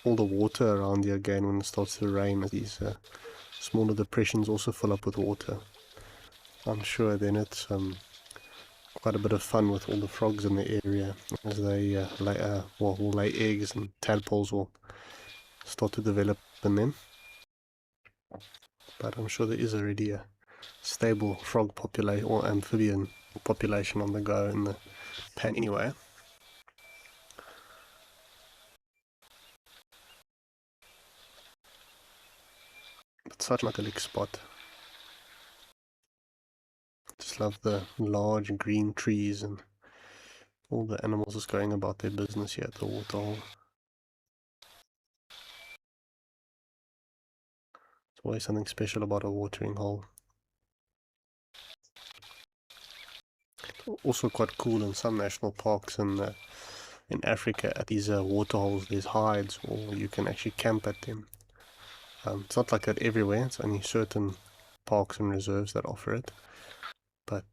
all the water around here again when it starts to rain. These smaller depressions also fill up with water. I'm sure then it's quite a bit of fun with all the frogs in the area as they will lay eggs, and tadpoles will start to develop in them. But I'm sure there is already a stable frog population or amphibian population on the go in the pan anyway. But such an idyllic spot. Just love the large green trees and all the animals just going about their business here at the waterhole. There's always something special about a watering hole. Also quite cool in some national parks in Africa at these waterholes. There's hides, or you can actually camp at them. It's not like that everywhere. It's only certain parks and reserves that offer it. But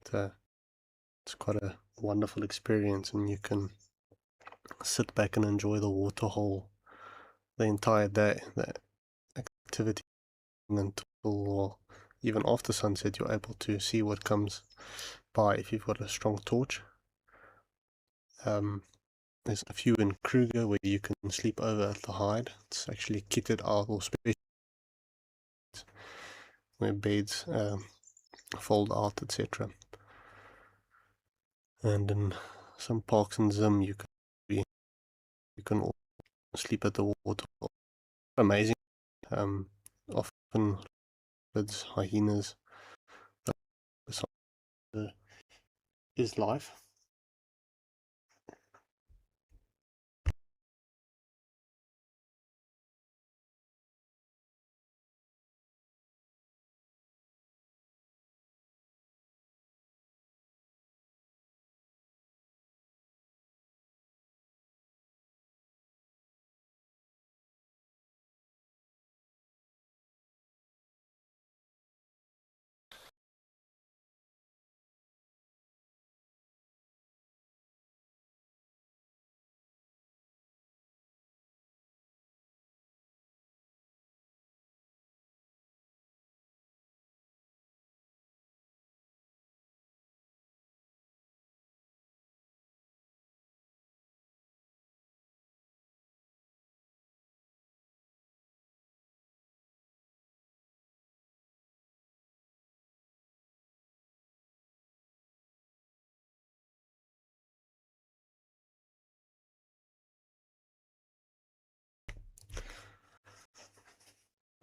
it's quite a wonderful experience, and you can sit back and enjoy the waterhole the entire day. The activity until, well, even after sunset, you're able to see what comes by if you've got a strong torch. There's a few in Kruger where you can sleep over at the hide. It's actually kitted out, or special where beds fold out, etc. And in some parks in Zim, you can also sleep at the water. Amazing. Often birds, hyenas, is life.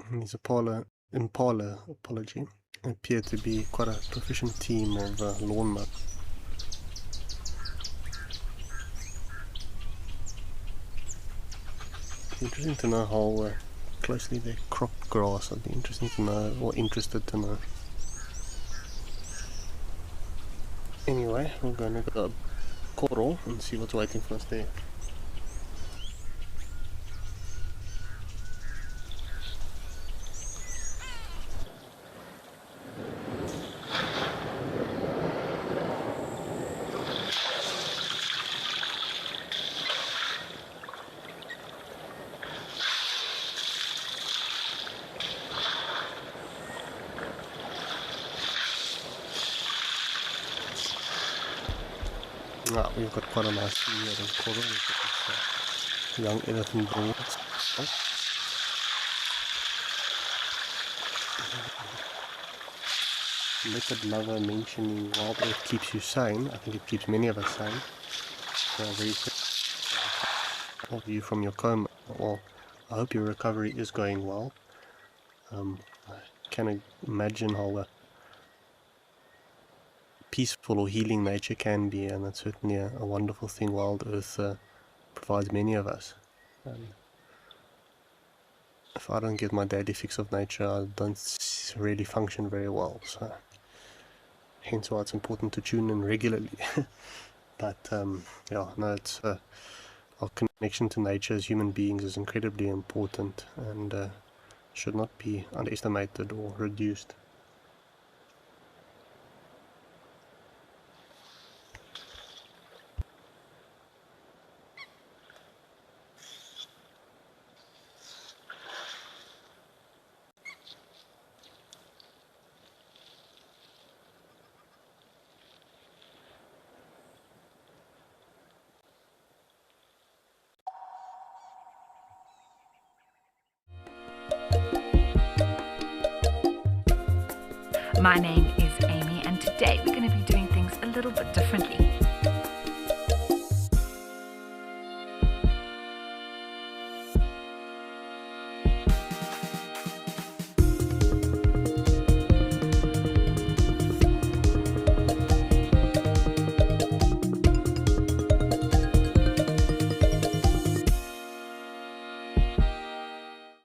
These Impala appear to be quite a proficient team of lawnmower. It's interesting to know how closely they crop grass. I'd be interested to know. Anyway, we're going to go coral and see what's waiting for us there. We've got quite a nice view here in coral. We've got this young elephant bull. Method lover mentioning wild earth keeps you sane. I think it keeps many of us sane. So very quick of you from your coma. Well, I hope your recovery is going well. I can imagine how peaceful or healing nature can be, and that's certainly a wonderful thing wild earth provides many of us. If I don't get my daily fix of nature, I don't really function very well, so hence why it's important to tune in regularly. But yeah, no, it's our connection to nature as human beings is incredibly important and should not be underestimated or reduced. My name is Amy, and today we're going to be doing things a little bit differently.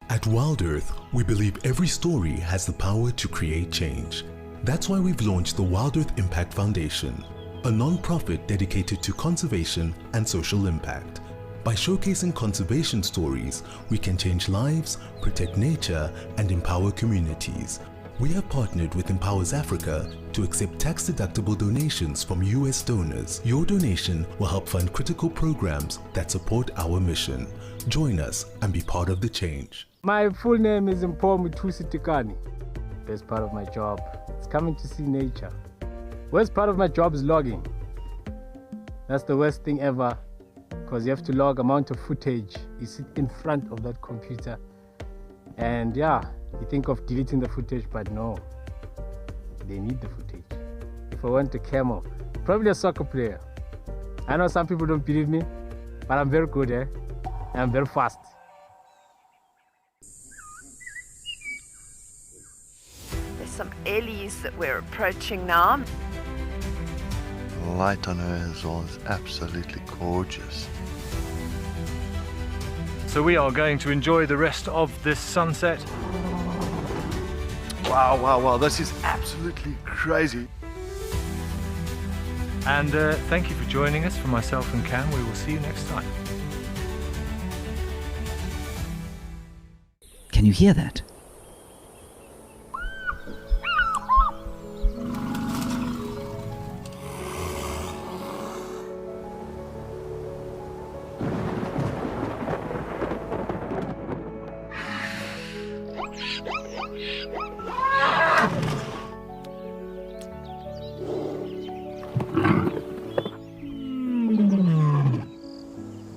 At Wild Earth, we believe every story has the power to create change. That's why we've launched the Wild Earth Impact Foundation, a non-profit dedicated to conservation and social impact. By showcasing conservation stories, we can change lives, protect nature, and empower communities. We have partnered with Empowers Africa to accept tax-deductible donations from US donors. Your donation will help fund critical programs that support our mission. Join us and be part of the change. My full name is Emojis Tikani. Best part of my job is coming to see nature. Worst part of my job is logging. That's the worst thing ever, because you have to log amount of footage. You sit in front of that computer and yeah, you think of deleting the footage, but no, they need the footage. If I went to camel, probably a soccer player. I know some people don't believe me, but I'm very good, and I'm very fast. Some ellies that we're approaching now. The light on her as well is absolutely gorgeous. So we are going to enjoy the rest of this sunset. Wow, this is absolutely crazy. And thank you for joining us. For myself and Cam, we will see you next time. Can you hear that?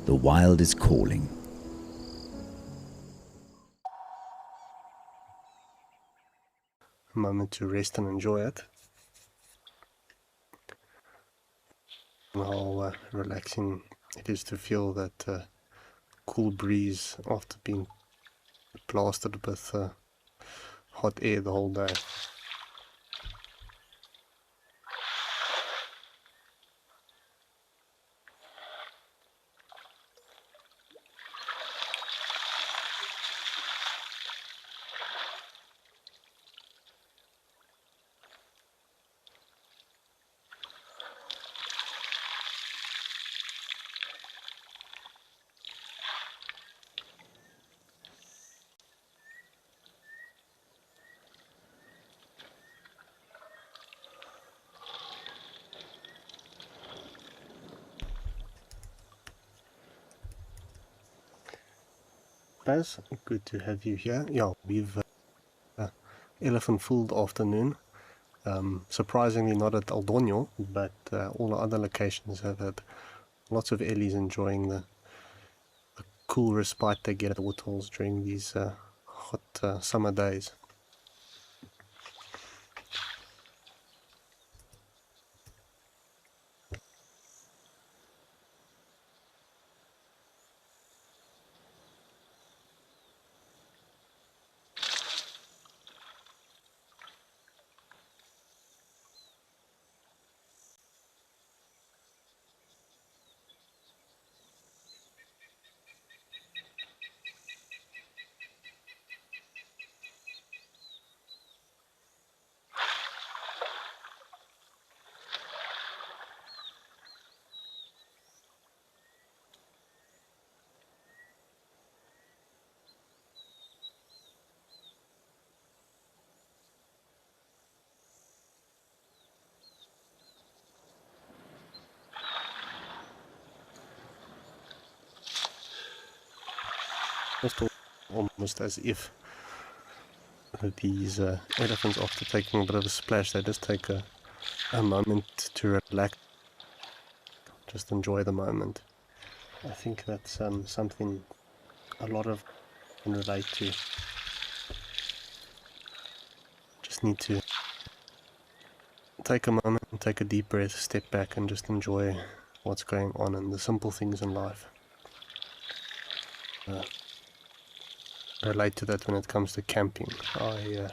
The wild is calling. A moment to rest and enjoy it. And how relaxing it is to feel that cool breeze after being blasted with hot air the whole day. Baz, good to have you here. Yeah, we've elephant-filled afternoon. Surprisingly not at El Doño, but all the other locations have had lots of ellies enjoying the cool respite they get at the waterholes during these hot summer days. Almost as if these elephants, after taking a bit of a splash, they just take a moment to relax, just enjoy the moment. I think that's something a lot of can relate to. Just need to take a moment, take a deep breath, step back and just enjoy what's going on and the simple things in life. Relate to that when it comes to camping. I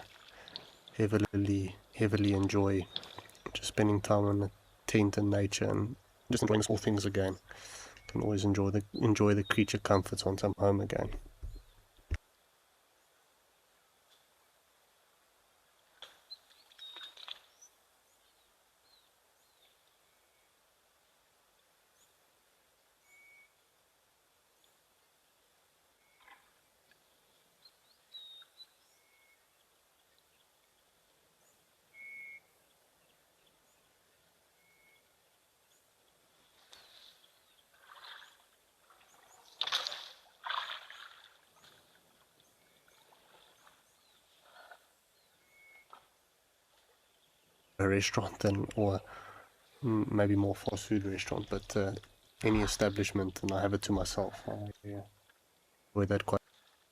heavily enjoy just spending time in a tent in nature and just enjoying small things again. Can always enjoy the creature comforts once I'm home again. A restaurant than, or maybe more fast food restaurant, but any establishment, and I have it to myself. Where that quite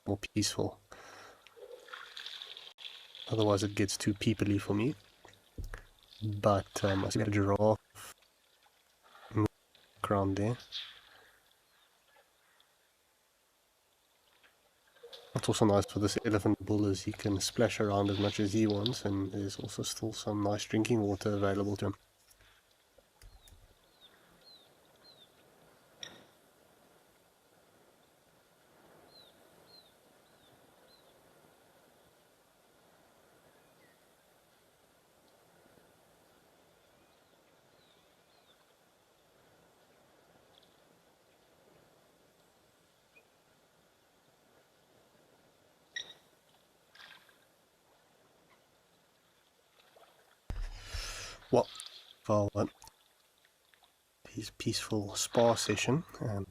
more peaceful. Otherwise, it gets too peoply for me. But I see a giraffe in the background there. What's also nice for this elephant bull is he can splash around as much as he wants, and there's also still some nice drinking water available to him. Well, for his peaceful spa session, and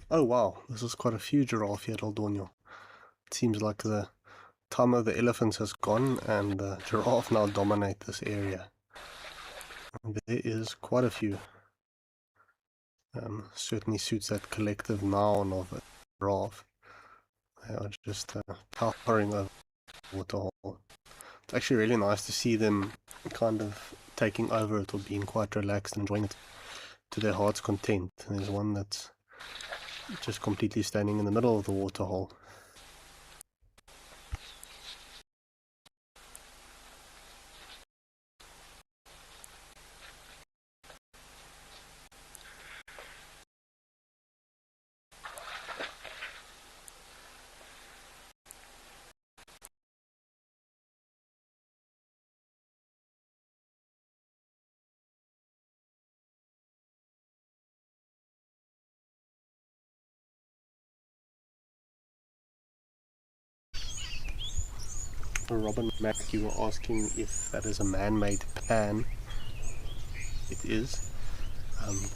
oh wow, this is quite a few giraffe here at El Doño. It seems like the time of the elephants has gone and the giraffe now dominate this area. There is quite a few. certainly suits that collective noun of a giraffe. They are just towering over the waterhole. It's actually really nice to see them kind of taking over it or being quite relaxed and enjoying it to their heart's content. And there's one that's just completely standing in the middle of the waterhole. Robin Mack, you were asking if that is a man-made pan. It is.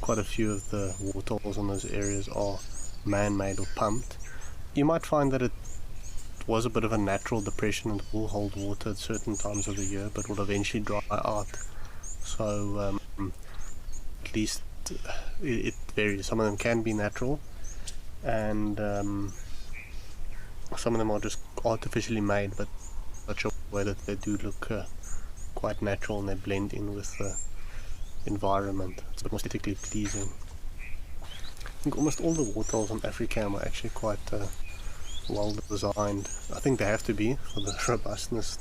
Quite a few of the waterholes in those areas are man-made or pumped. You might find that it was a bit of a natural depression and will hold water at certain times of the year, but will eventually dry out. So at least it varies. Some of them can be natural, and some of them are just artificially made, but not sure whether they do look quite natural and they blend in with the environment. It's a bit more aesthetically pleasing. I think almost all the waterholes on Africam are actually quite well designed. I think they have to be for the robustness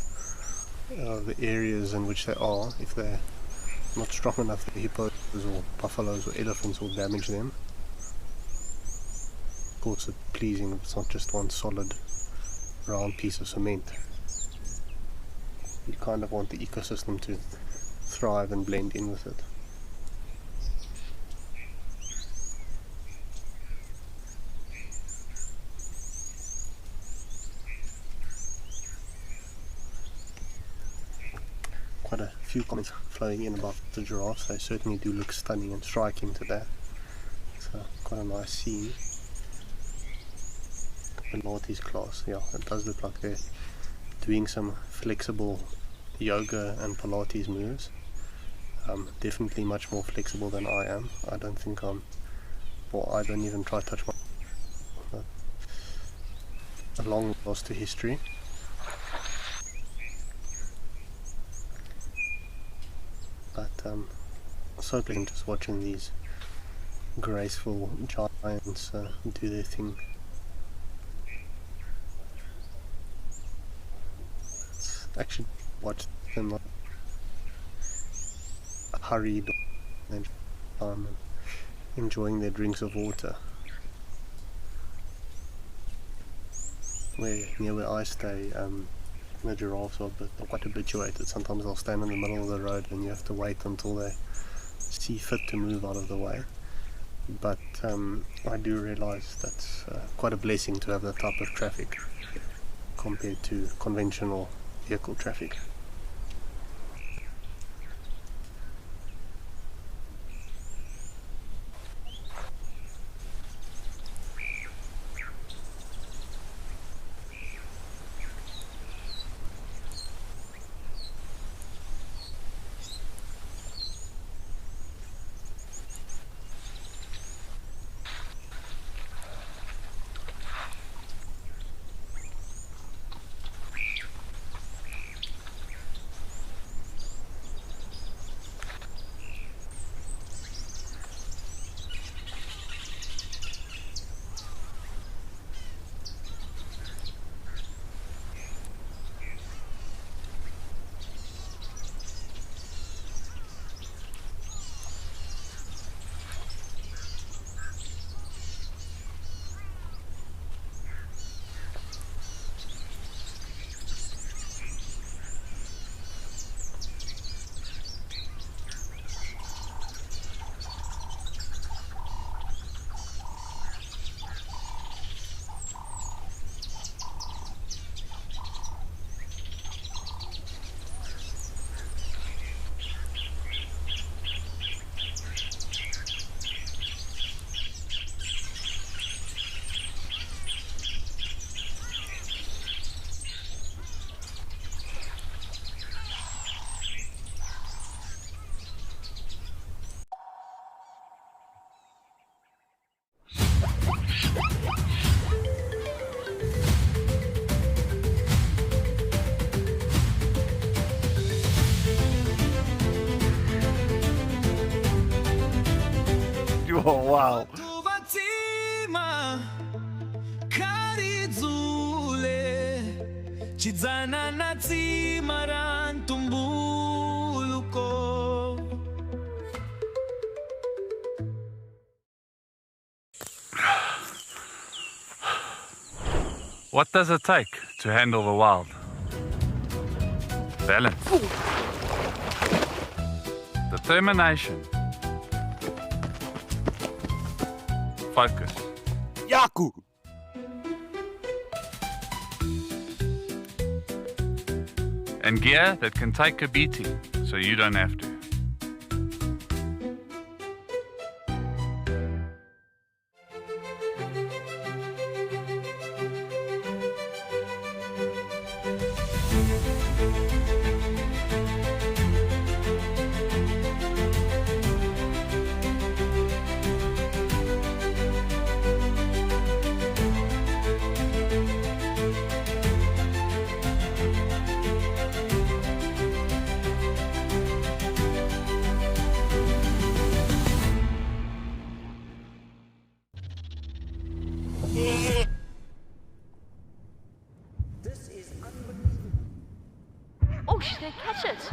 of the areas in which they are. If they're not strong enough, the hippos or buffaloes or elephants will damage them. Of course, it's pleasing if it's not just one solid round piece of cement. You kind of want the ecosystem to thrive and blend in with it. Quite a few comments flowing in about the giraffes. They certainly do look stunning and striking today. It's quite a nice scene. Pilates class, yeah, it does look like they're doing some flexible yoga and Pilates moves. Definitely much more flexible than I am. I don't think I don't even try to touch my a long loss to history. But so pleasant just watching these graceful giants do their thing. Actually watch them like hurried and enjoying their drinks of water. Near where I stay, the giraffes are quite habituated. Sometimes they'll stand in the middle of the road and you have to wait until they see fit to move out of the way. But I do realise that's quite a blessing to have that type of traffic compared to conventional vehicle traffic. Oh, wow. What does it take to handle the wild? Balance. Determination. Focus. Yaku! And gear that can take a beating so you don't have to. Oh, she's gonna catch it.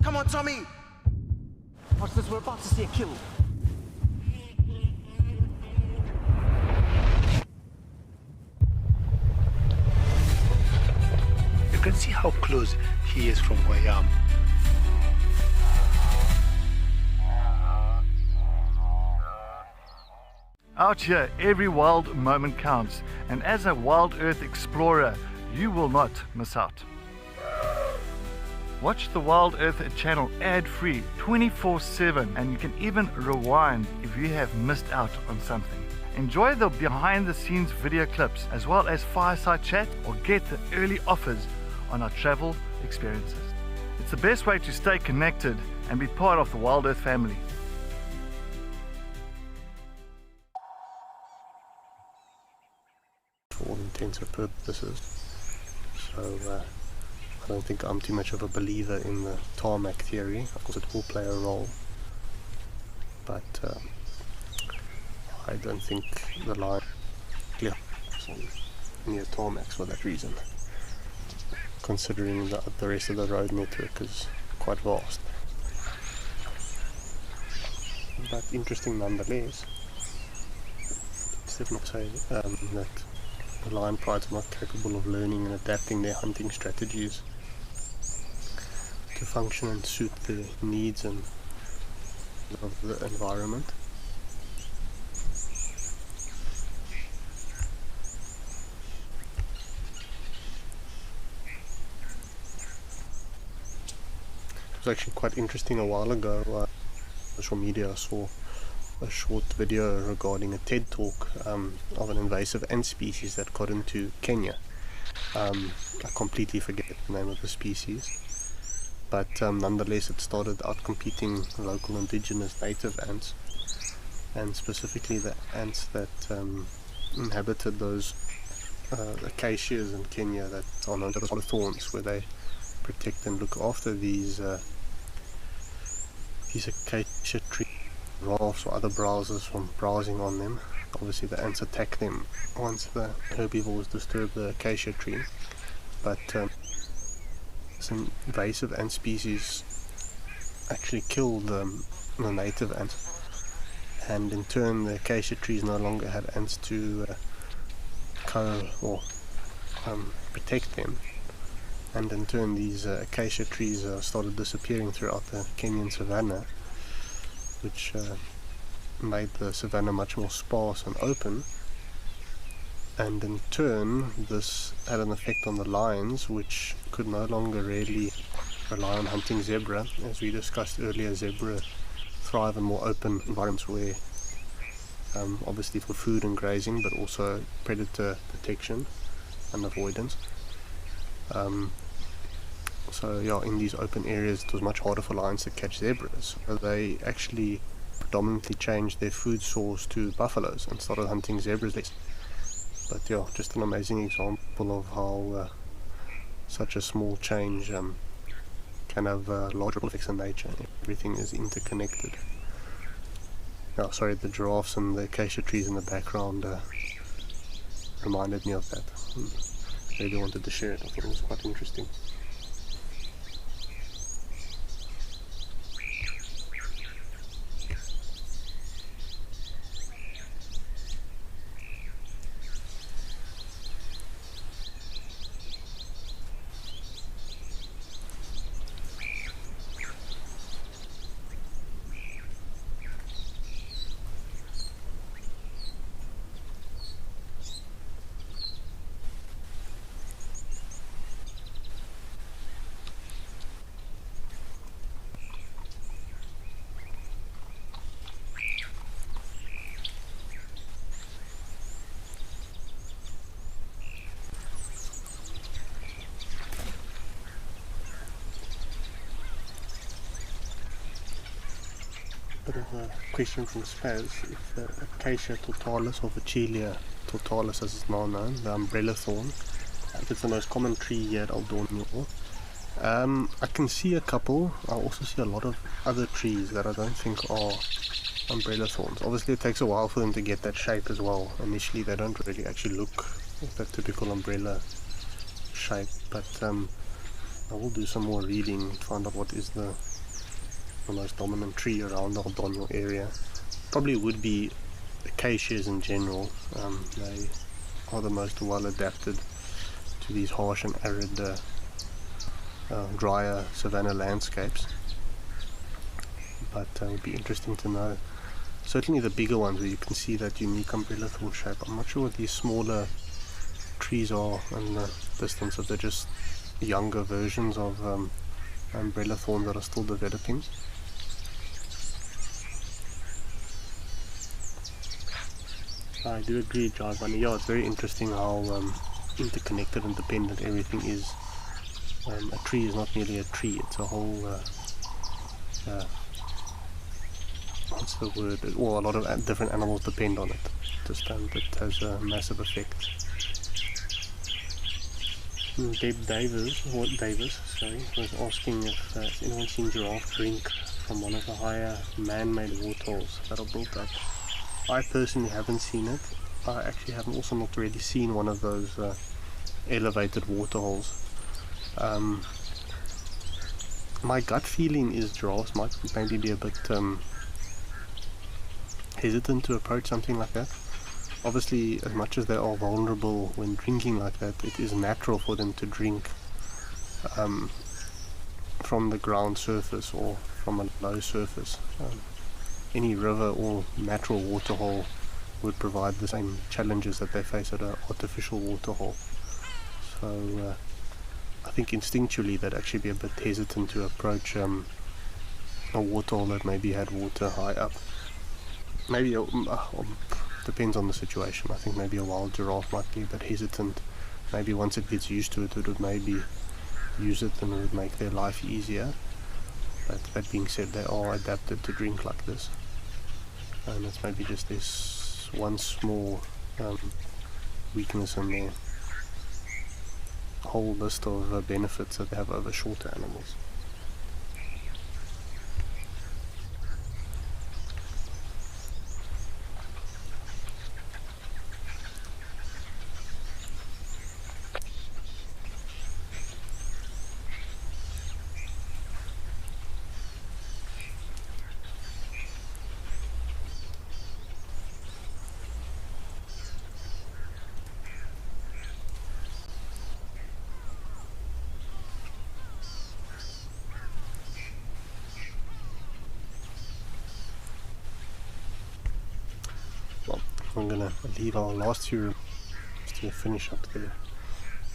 Come on, Tommy! Watch this, we're about to see a kill. You can see how close he is from where I am. Out here, every wild moment counts, and as a Wild Earth explorer, you will not miss out. Watch the Wild Earth channel ad-free 24/7, and you can even rewind if you have missed out on something. Enjoy the behind-the-scenes video clips as well as fireside chat, or get the early offers on our travel experiences. It's the best way to stay connected and be part of the Wild Earth family. For all intents and purposes. So I don't think I'm too much of a believer in the tarmac theory. Of course it will play a role, but I don't think the line clear near tarmacs for that reason, considering that the rest of the road network is quite vast. But interesting nonetheless. It's definitely say that the lion prides are not capable of learning and adapting their hunting strategies to function and suit the needs and of the environment. It was actually quite interesting a while ago. Social media, I saw a short video regarding a TED talk of an invasive ant species that got into Kenya. I completely forget the name of the species, but nonetheless it started out competing local indigenous native ants, and specifically the ants that inhabited those acacias in Kenya that are known as thorns, where they protect and look after these acacia trees. Rafts or other browsers from browsing on them. Obviously the ants attack them once the herbivores disturb the acacia tree, but this invasive ant species actually killed the native ants, and in turn the acacia trees no longer had ants to protect them, and in turn these acacia trees started disappearing throughout the Kenyan savanna, which made the savanna much more sparse and open, and in turn this had an effect on the lions, which could no longer really rely on hunting zebra. As we discussed earlier, zebra thrive in more open environments where obviously for food and grazing, but also predator detection and avoidance. So yeah, in these open areas it was much harder for lions to catch zebras. So they actually predominantly changed their food source to buffaloes and started hunting zebras less. But yeah, just an amazing example of how such a small change can have large ripple effects in nature. Everything is interconnected. Oh, sorry, the giraffes and the acacia trees in the background reminded me of that. Really wanted to share it. I thought it was quite interesting. Bit of a question from Spaz. If the Acacia totalis or Vachelia totalis as it's now known, the umbrella thorn, if it's the most common tree here at Aldornio, I can see a couple. I also see a lot of other trees that I don't think are umbrella thorns. Obviously it takes a while for them to get that shape as well. Initially they don't really actually look like that typical umbrella shape, but I will do some more reading to find out what is the most dominant tree around the Aldornio area. Probably would be acacias in general. They are the most well adapted to these harsh and arid drier savanna landscapes, but it would be interesting to know. Certainly the bigger ones where you can see that unique umbrella thorn shape. I'm not sure what these smaller trees are in the distance, if they're just younger versions of umbrella thorns that are still developing. I do agree, Jarvan. Yeah, it's very interesting how interconnected and dependent everything is. A tree is not merely a tree, it's a whole, what's the word? Well, a lot of different animals depend on it. Just it has a massive effect. Davis was asking if anyone seen giraffe drink from one of the higher man-made waterholes that are built up. I personally haven't seen it. I actually haven't also not really seen one of those elevated waterholes. My gut feeling is giraffes might maybe be a bit hesitant to approach something like that. Obviously, as much as they are vulnerable when drinking like that, it is natural for them to drink from the ground surface or from a low surface. Any river or natural waterhole would provide the same challenges that they face at an artificial waterhole. So I think instinctually they'd actually be a bit hesitant to approach a waterhole that maybe had water high up. Maybe depends on the situation. I think maybe a wild giraffe might be a bit hesitant. Maybe once it gets used to it, it would maybe use it and it would make their life easier. But that being said, they are adapted to drink like this. And it's maybe just this one small weakness in their whole list of benefits that they have over shorter animals. I'm gonna leave our last few rooms to finish up the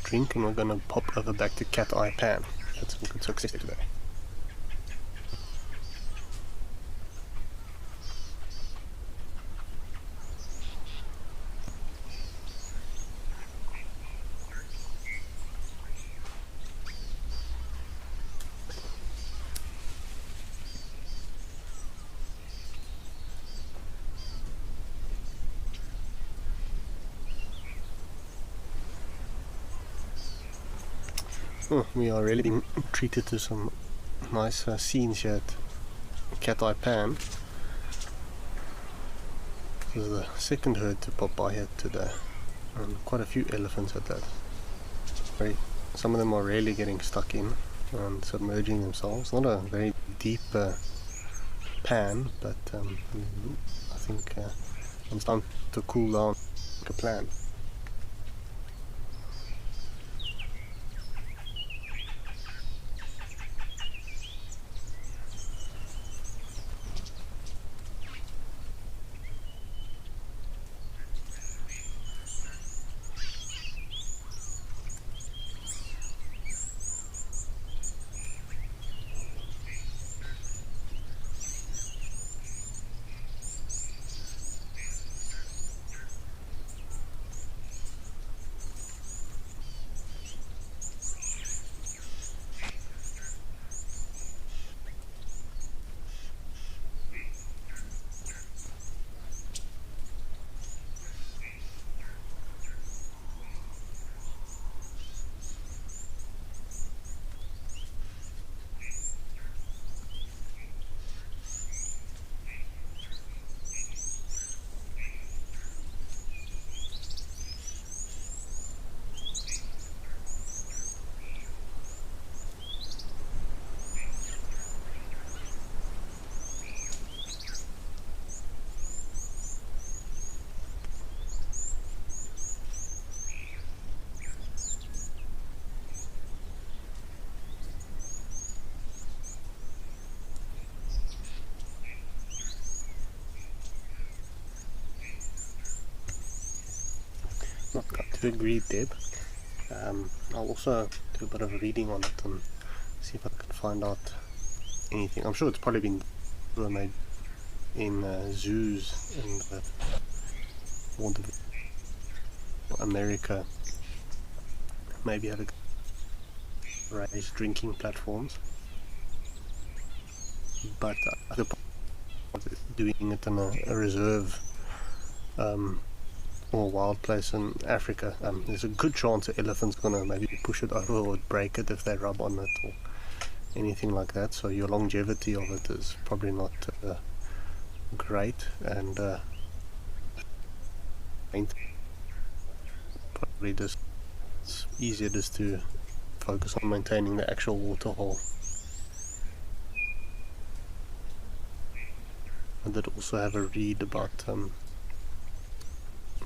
drink, and we're gonna pop over back to Cat Eye Pan. Had some good success today. Oh, we are really being treated to some nice scenes here at Cat Eye Pan. This is the second herd to pop by here today, and quite a few elephants at that. Some of them are really getting stuck in and submerging themselves. Not a very deep pan, but I think it's time to cool down like a plan. Not got to agree, Deb. I'll also do a bit of reading on it and see if I can find out anything. I'm sure it's probably been made in zoos and America. Maybe have raised drinking platforms, but doing it in a reserve or wild place in Africa, there's a good chance the elephant's gonna maybe push it over or break it if they rub on it or anything like that. So your longevity of it is probably not great, and probably just it's easier just to focus on maintaining the actual water hole. I did also have a read about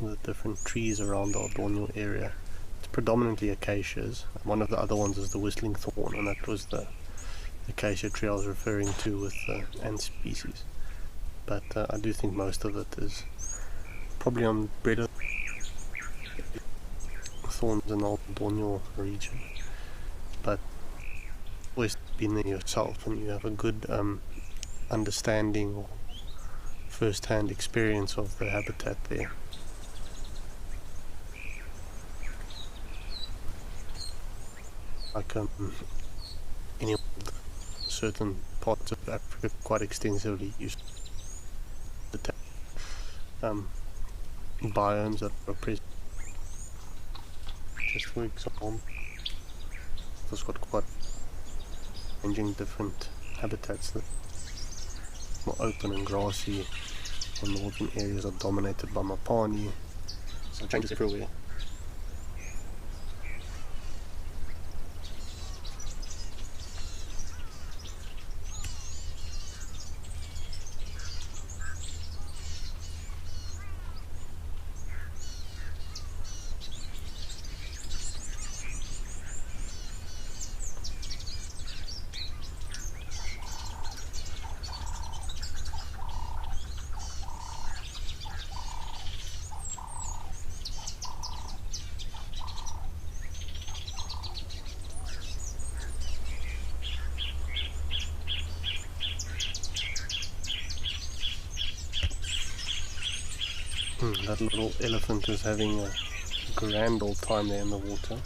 the different trees around the Aldonio area. It's predominantly acacias. One of the other ones is the whistling thorn, and that was the acacia tree I was referring to with ant species. But I do think most of it is probably on bread thorns in the Aldonio region. But always been there yourself and you have a good understanding or first-hand experience of the habitat there. Like any certain parts of Africa quite extensively used biomes that are present. Just for example, it's got quite changing different habitats that more open and grassy. The northern areas are dominated by mapani, so it changes everywhere. That little elephant is having a grand old time there in the water.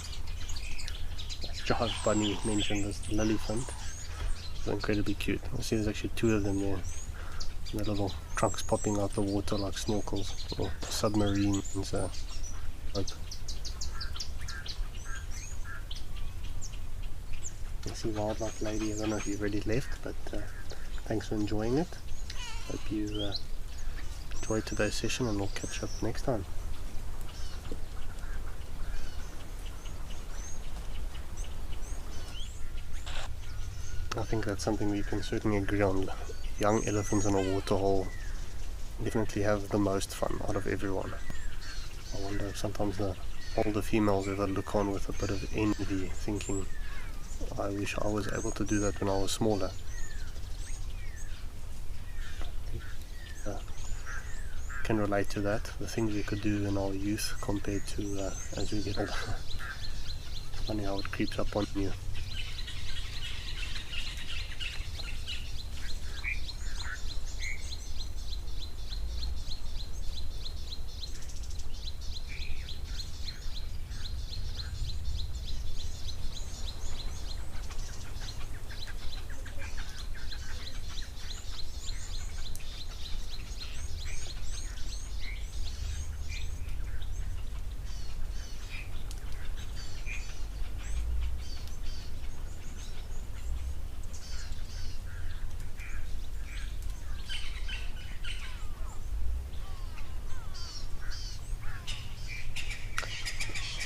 As Jive Bunny mentioned, as the lillyfant. It's incredibly cute. I see there's actually two of them there. Their little trunks popping out the water like snorkels or submarines. I see Wildlife Lady. I don't know if you've already left, but thanks for enjoying it. Hope you enjoy today's session, and we'll catch up next time. I think that's something we can certainly agree on. Young elephants in a waterhole definitely have the most fun out of everyone. I wonder if sometimes the older females ever look on with a bit of envy, thinking, I wish I was able to do that when I was smaller. Can relate to that, the things we could do in our youth compared to as we get older. Funny how it creeps up on you.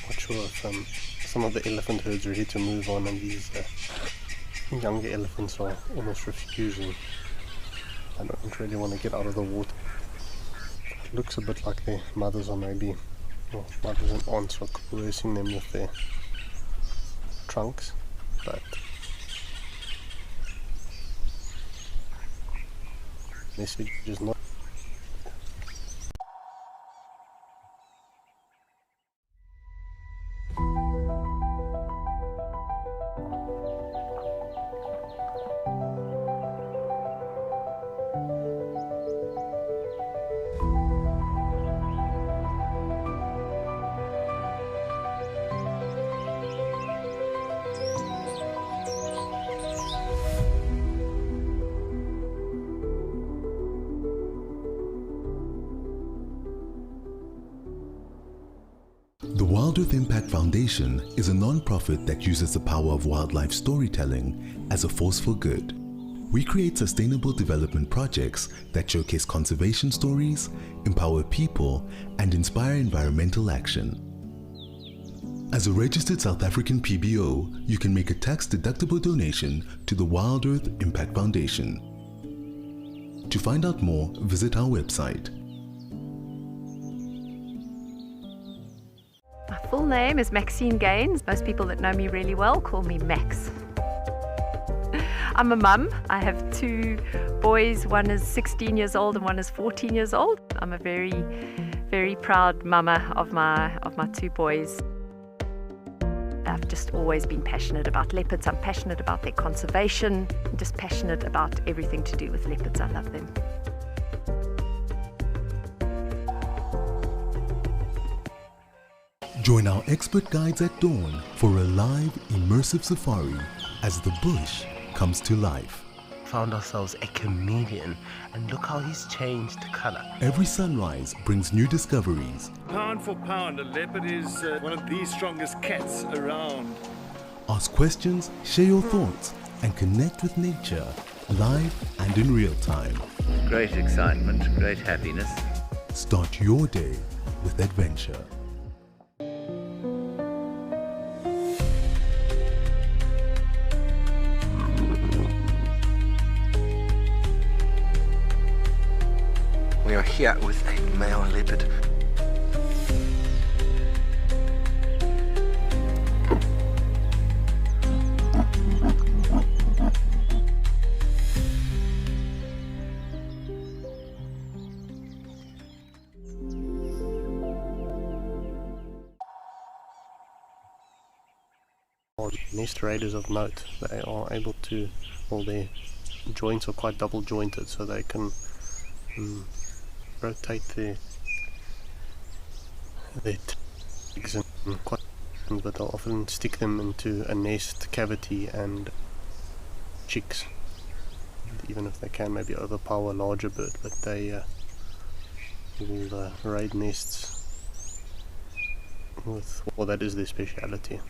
Not sure if some of the elephant herds are ready to move on, and these younger elephants are almost refusing. I don't really want to get out of the water. It looks a bit like their mothers are maybe, well, mothers and aunts are coercing them with their trunks, but message is not. The Wild Earth Impact Foundation is a non-profit that uses the power of wildlife storytelling as a force for good. We create sustainable development projects that showcase conservation stories, empower people, and inspire environmental action. As a registered South African PBO, you can make a tax-deductible donation to the Wild Earth Impact Foundation. To find out more, visit our website. My full name is Maxine Gaines. Most people that know me really well call me Max. I'm a mum. I have two boys. One is 16 years old and one is 14 years old. I'm a very, very proud mama of my two boys. I've just always been passionate about leopards. I'm passionate about their conservation. I'm just passionate about everything to do with leopards. I love them. Join our expert guides at dawn for a live, immersive safari as the bush comes to life. Found ourselves a chameleon, and look how he's changed color. Every sunrise brings new discoveries. Pound for pound, a leopard is one of the strongest cats around. Ask questions, share your thoughts, and connect with nature, live and in real time. Great excitement, great happiness. Start your day with adventure. We are here with a male leopard. Nest raiders of note. They are able to, well, their joints are quite double jointed, so they can rotate their twigs and quite, but they'll often stick them into a nest cavity and chicks. And even if they can maybe overpower a larger bird, but they will raid nests with, well, that is their speciality.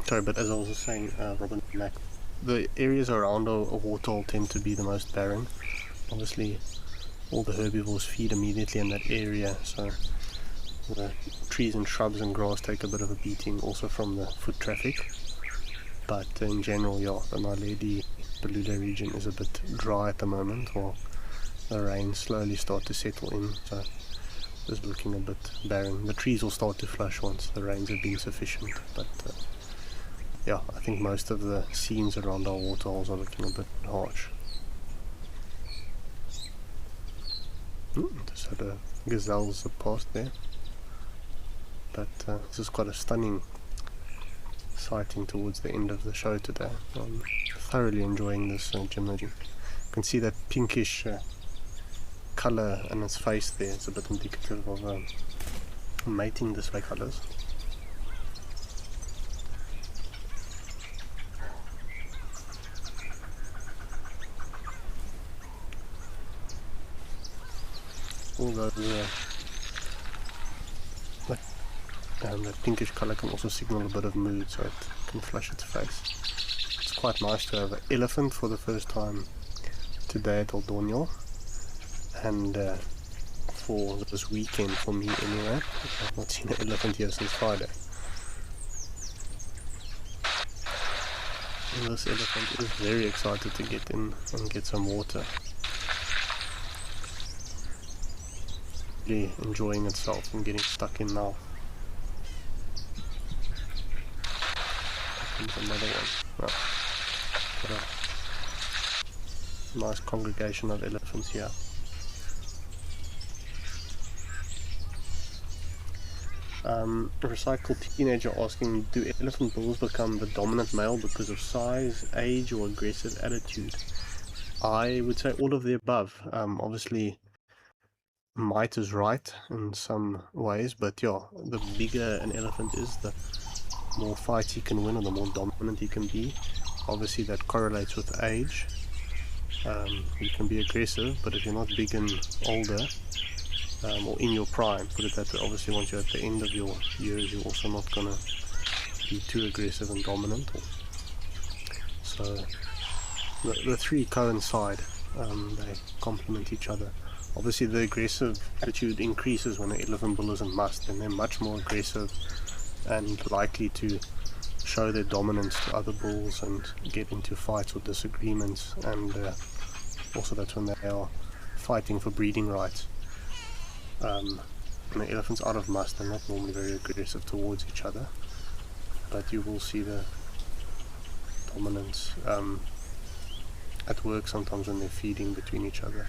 Sorry, but as I was saying, Robin Mac, the areas around a waterhole tend to be the most barren. Obviously, all the herbivores feed immediately in that area, so the trees and shrubs and grass take a bit of a beating also from the foot traffic. But in general, yeah, the Naledi Belula region is a bit dry at the moment, while the rains slowly start to settle in, so it's looking a bit barren. The trees will start to flush once the rains have been sufficient, but yeah, I think most of the scenes around our waterholes are looking a bit harsh. Just had a gazelles past there, but this is quite a stunning sighting towards the end of the show today. I'm thoroughly enjoying this Emojis. You can see that pinkish colour on its face there. It's a bit indicative of mating display colours. Although that pinkish colour can also signal a bit of mood, so it can flush its face. It's quite nice to have an elephant for the first time today at Aldonio, and for this weekend for me anyway. I've not seen an elephant here since Friday. And this elephant is very excited to get in and get some water. Really enjoying itself and getting stuck in now. There's another one. Got a nice congregation of elephants here. Recycled teenager asking, do elephant bulls become the dominant male because of size, age, or aggressive attitude? I would say all of the above. Obviously, might is right in some ways, but yeah, the bigger an elephant is, the more fights he can win, or the more dominant he can be. Obviously that correlates with age. You can be aggressive, but if you're not big and older, or in your prime, put it that way, obviously once you're at the end of your years, you're also not going to be too aggressive and dominant. So the three coincide, they complement each other. Obviously the aggressive attitude increases when an elephant bull is in must, and they're much more aggressive and likely to show their dominance to other bulls and get into fights or disagreements, and also that's when they are fighting for breeding rights. When the elephant's out of must, they're not normally very aggressive towards each other, but you will see the dominance at work sometimes when they're feeding between each other.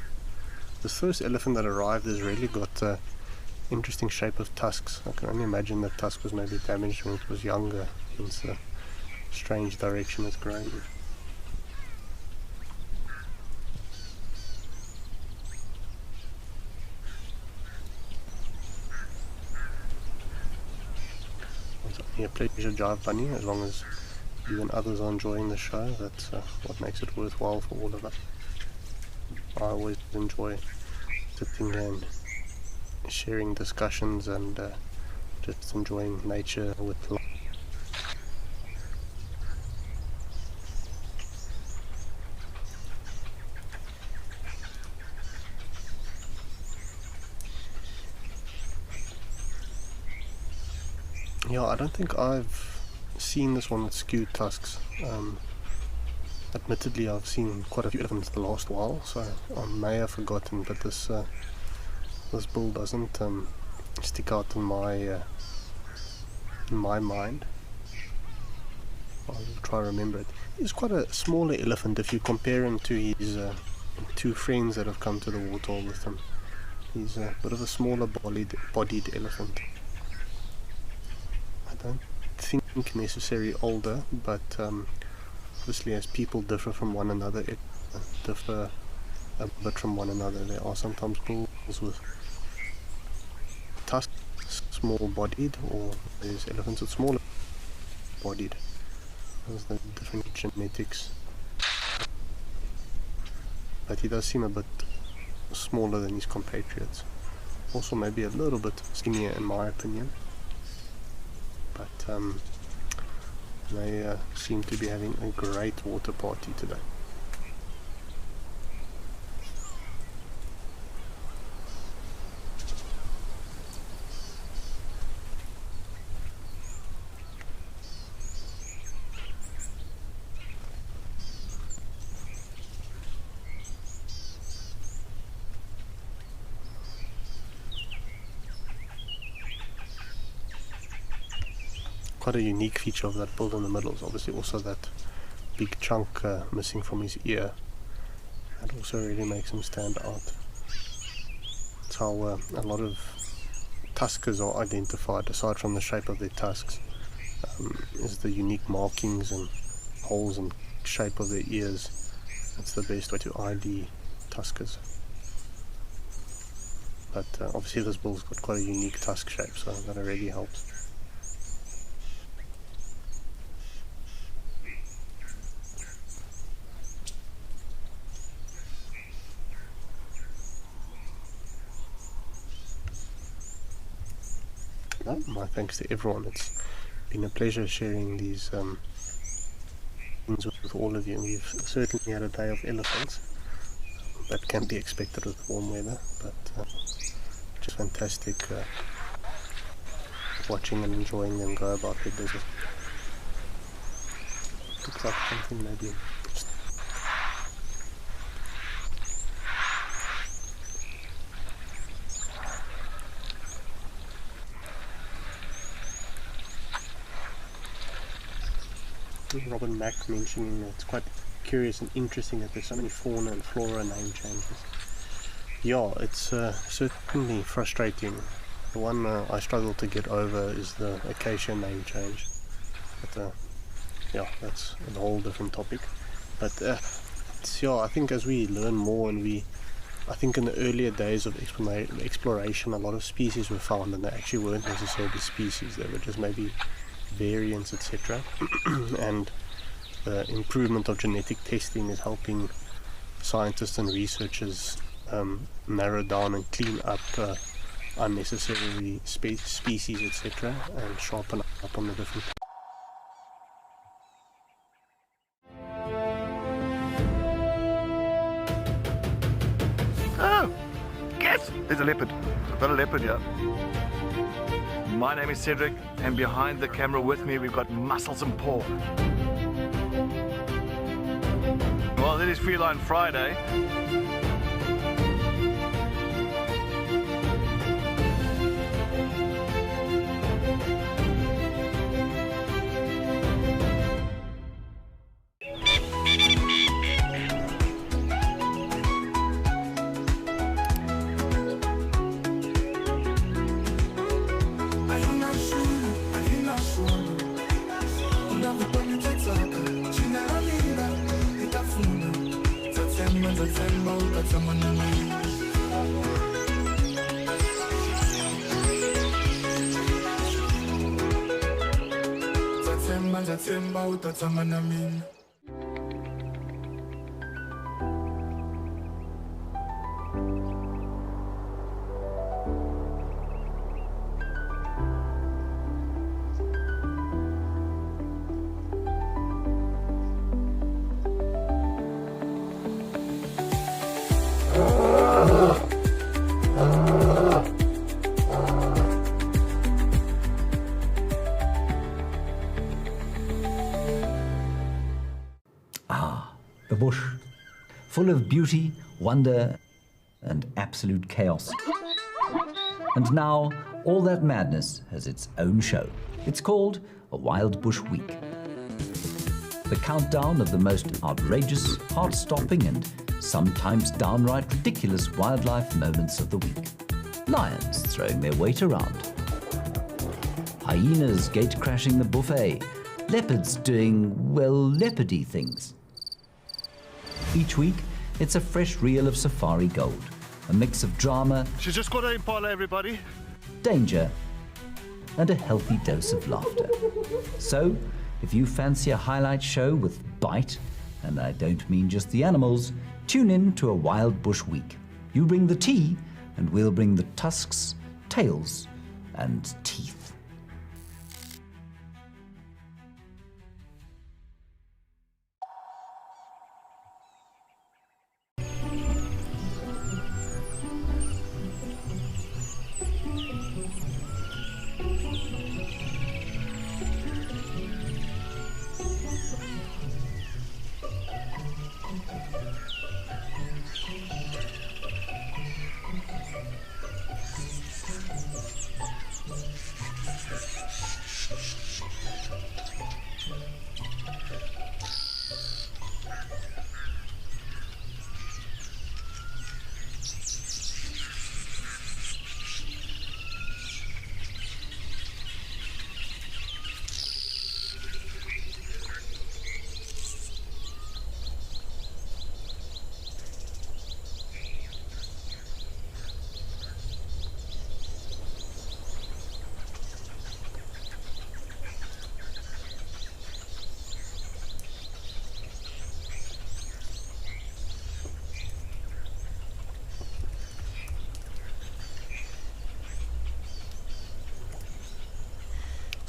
This first elephant that arrived has really got interesting shape of tusks. I can only imagine that tusk was maybe damaged when it was younger, hence the strange direction it's growing in. It's only a pleasure drive, Bunny, as long as you and others are enjoying the show. That's what makes it worthwhile for all of us. I always enjoy sitting here and sharing discussions and just enjoying nature with life. Yeah, I don't think I've seen this one with skewed tusks. Admittedly, I've seen quite a few elephants the last while, so I may have forgotten, but this bull doesn't stick out in my mind. I'll try to remember it. He's quite a smaller elephant if you compare him to his two friends that have come to the waterhole with him. He's a bit of a smaller bodied elephant. I don't think necessarily older, but obviously as people differ from one another, it differ a bit from one another. There are sometimes bulls with tusks, small bodied, or there's elephants with smaller bodied. There's the different genetics. But he does seem a bit smaller than his compatriots. Also maybe a little bit skinnier in my opinion. But They seem to be having a great water party today. Quite a unique feature of that build in the middle is obviously also that big chunk missing from his ear. That also really makes him stand out. That's how a lot of tuskers are identified, aside from the shape of their tusks, is the unique markings and holes and shape of their ears. That's the best way to ID tuskers. But obviously this bull's got quite a unique tusk shape, so that really helps. My thanks to everyone. It's been a pleasure sharing these things with all of you. We've certainly had a day of elephants. That can be expected with warm weather, but just fantastic watching and enjoying them go about their business. Looks like something maybe. Robin Mack mentioning that it's quite curious and interesting that there's so many fauna and flora name changes. Yeah, it's certainly frustrating. The one I struggle to get over is the acacia name change. But yeah, that's a whole different topic. But yeah, I think as we learn more and I think in the earlier days of exploration, a lot of species were found and they actually weren't necessarily species. They were just maybe variants, etc. And the improvement of genetic testing is helping scientists and researchers narrow down and clean up unnecessary species, etc., and sharpen up on the different. Oh, yes, there's a leopard. I've got a leopard here. My name is Cedric, and behind the camera with me we've got Muscles and Paul. Well, it is Feline Friday. The bush, full of beauty, wonder, and absolute chaos. And now, all that madness has its own show. It's called a Wild Bush Week. The countdown of the most outrageous, heart-stopping, and sometimes downright ridiculous wildlife moments of the week. Lions throwing their weight around. Hyenas gate-crashing the buffet. Leopards doing, well, leopardy things. Each week, it's a fresh reel of safari gold, a mix of drama, She's just got an impala, everybody. danger, and a healthy dose of laughter. So, if you fancy a highlight show with bite, and I don't mean just the animals, tune in to a Wild Bush Week. You bring the tea, and we'll bring the tusks, tails, and teeth.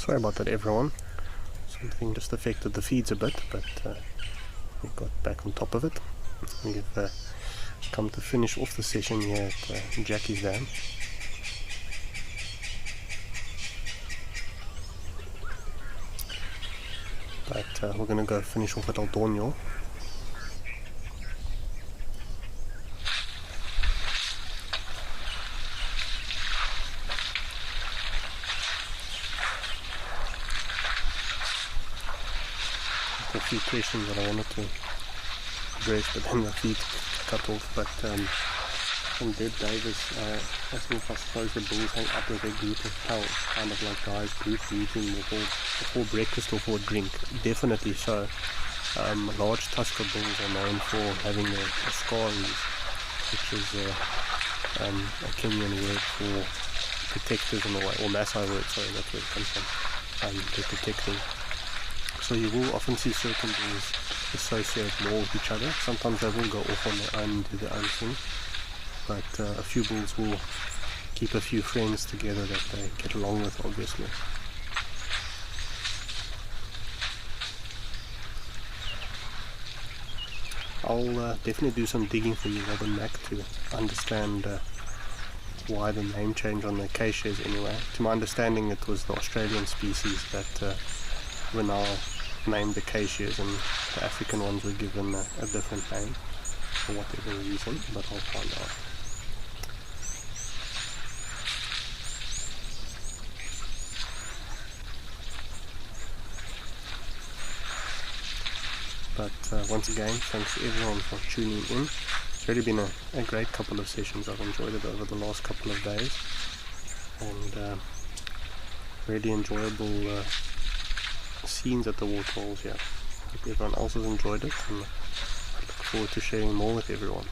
Sorry about that, everyone. Something just affected the feeds a bit, but we got back on top of it. We've come to finish off the session here at Jackie's Dam. But we're going to go finish off at El Dornio. A few questions that I wanted to address, but then the feed cut off. But from Deb Davis asking if I suppose the bulls hang up with a group of cows, kind of like guys group eating before breakfast or for a drink. Definitely so. Large Tusker bulls are known for having a scaries, which is a Kenyan word for protectors in a way, or Maasai word, sorry, that's where it comes from. They're protecting. So you will often see certain bulls associate more with each other. Sometimes they will go off on their own, do their own thing. But a few bulls will keep a few friends together that they get along with, obviously. I'll definitely do some digging for you, Robin Mac, to understand why the name change on the acacias anyway. To my understanding, it was the Australian species that were now named acacias, and the African ones were given a different name for whatever reason, but I'll find out. But once again, thanks to everyone for tuning in. It's really been a great couple of sessions. I've enjoyed it over the last couple of days, and really enjoyable scenes at the waterholes here. Hope everyone else has enjoyed it, and I look forward to sharing more with everyone.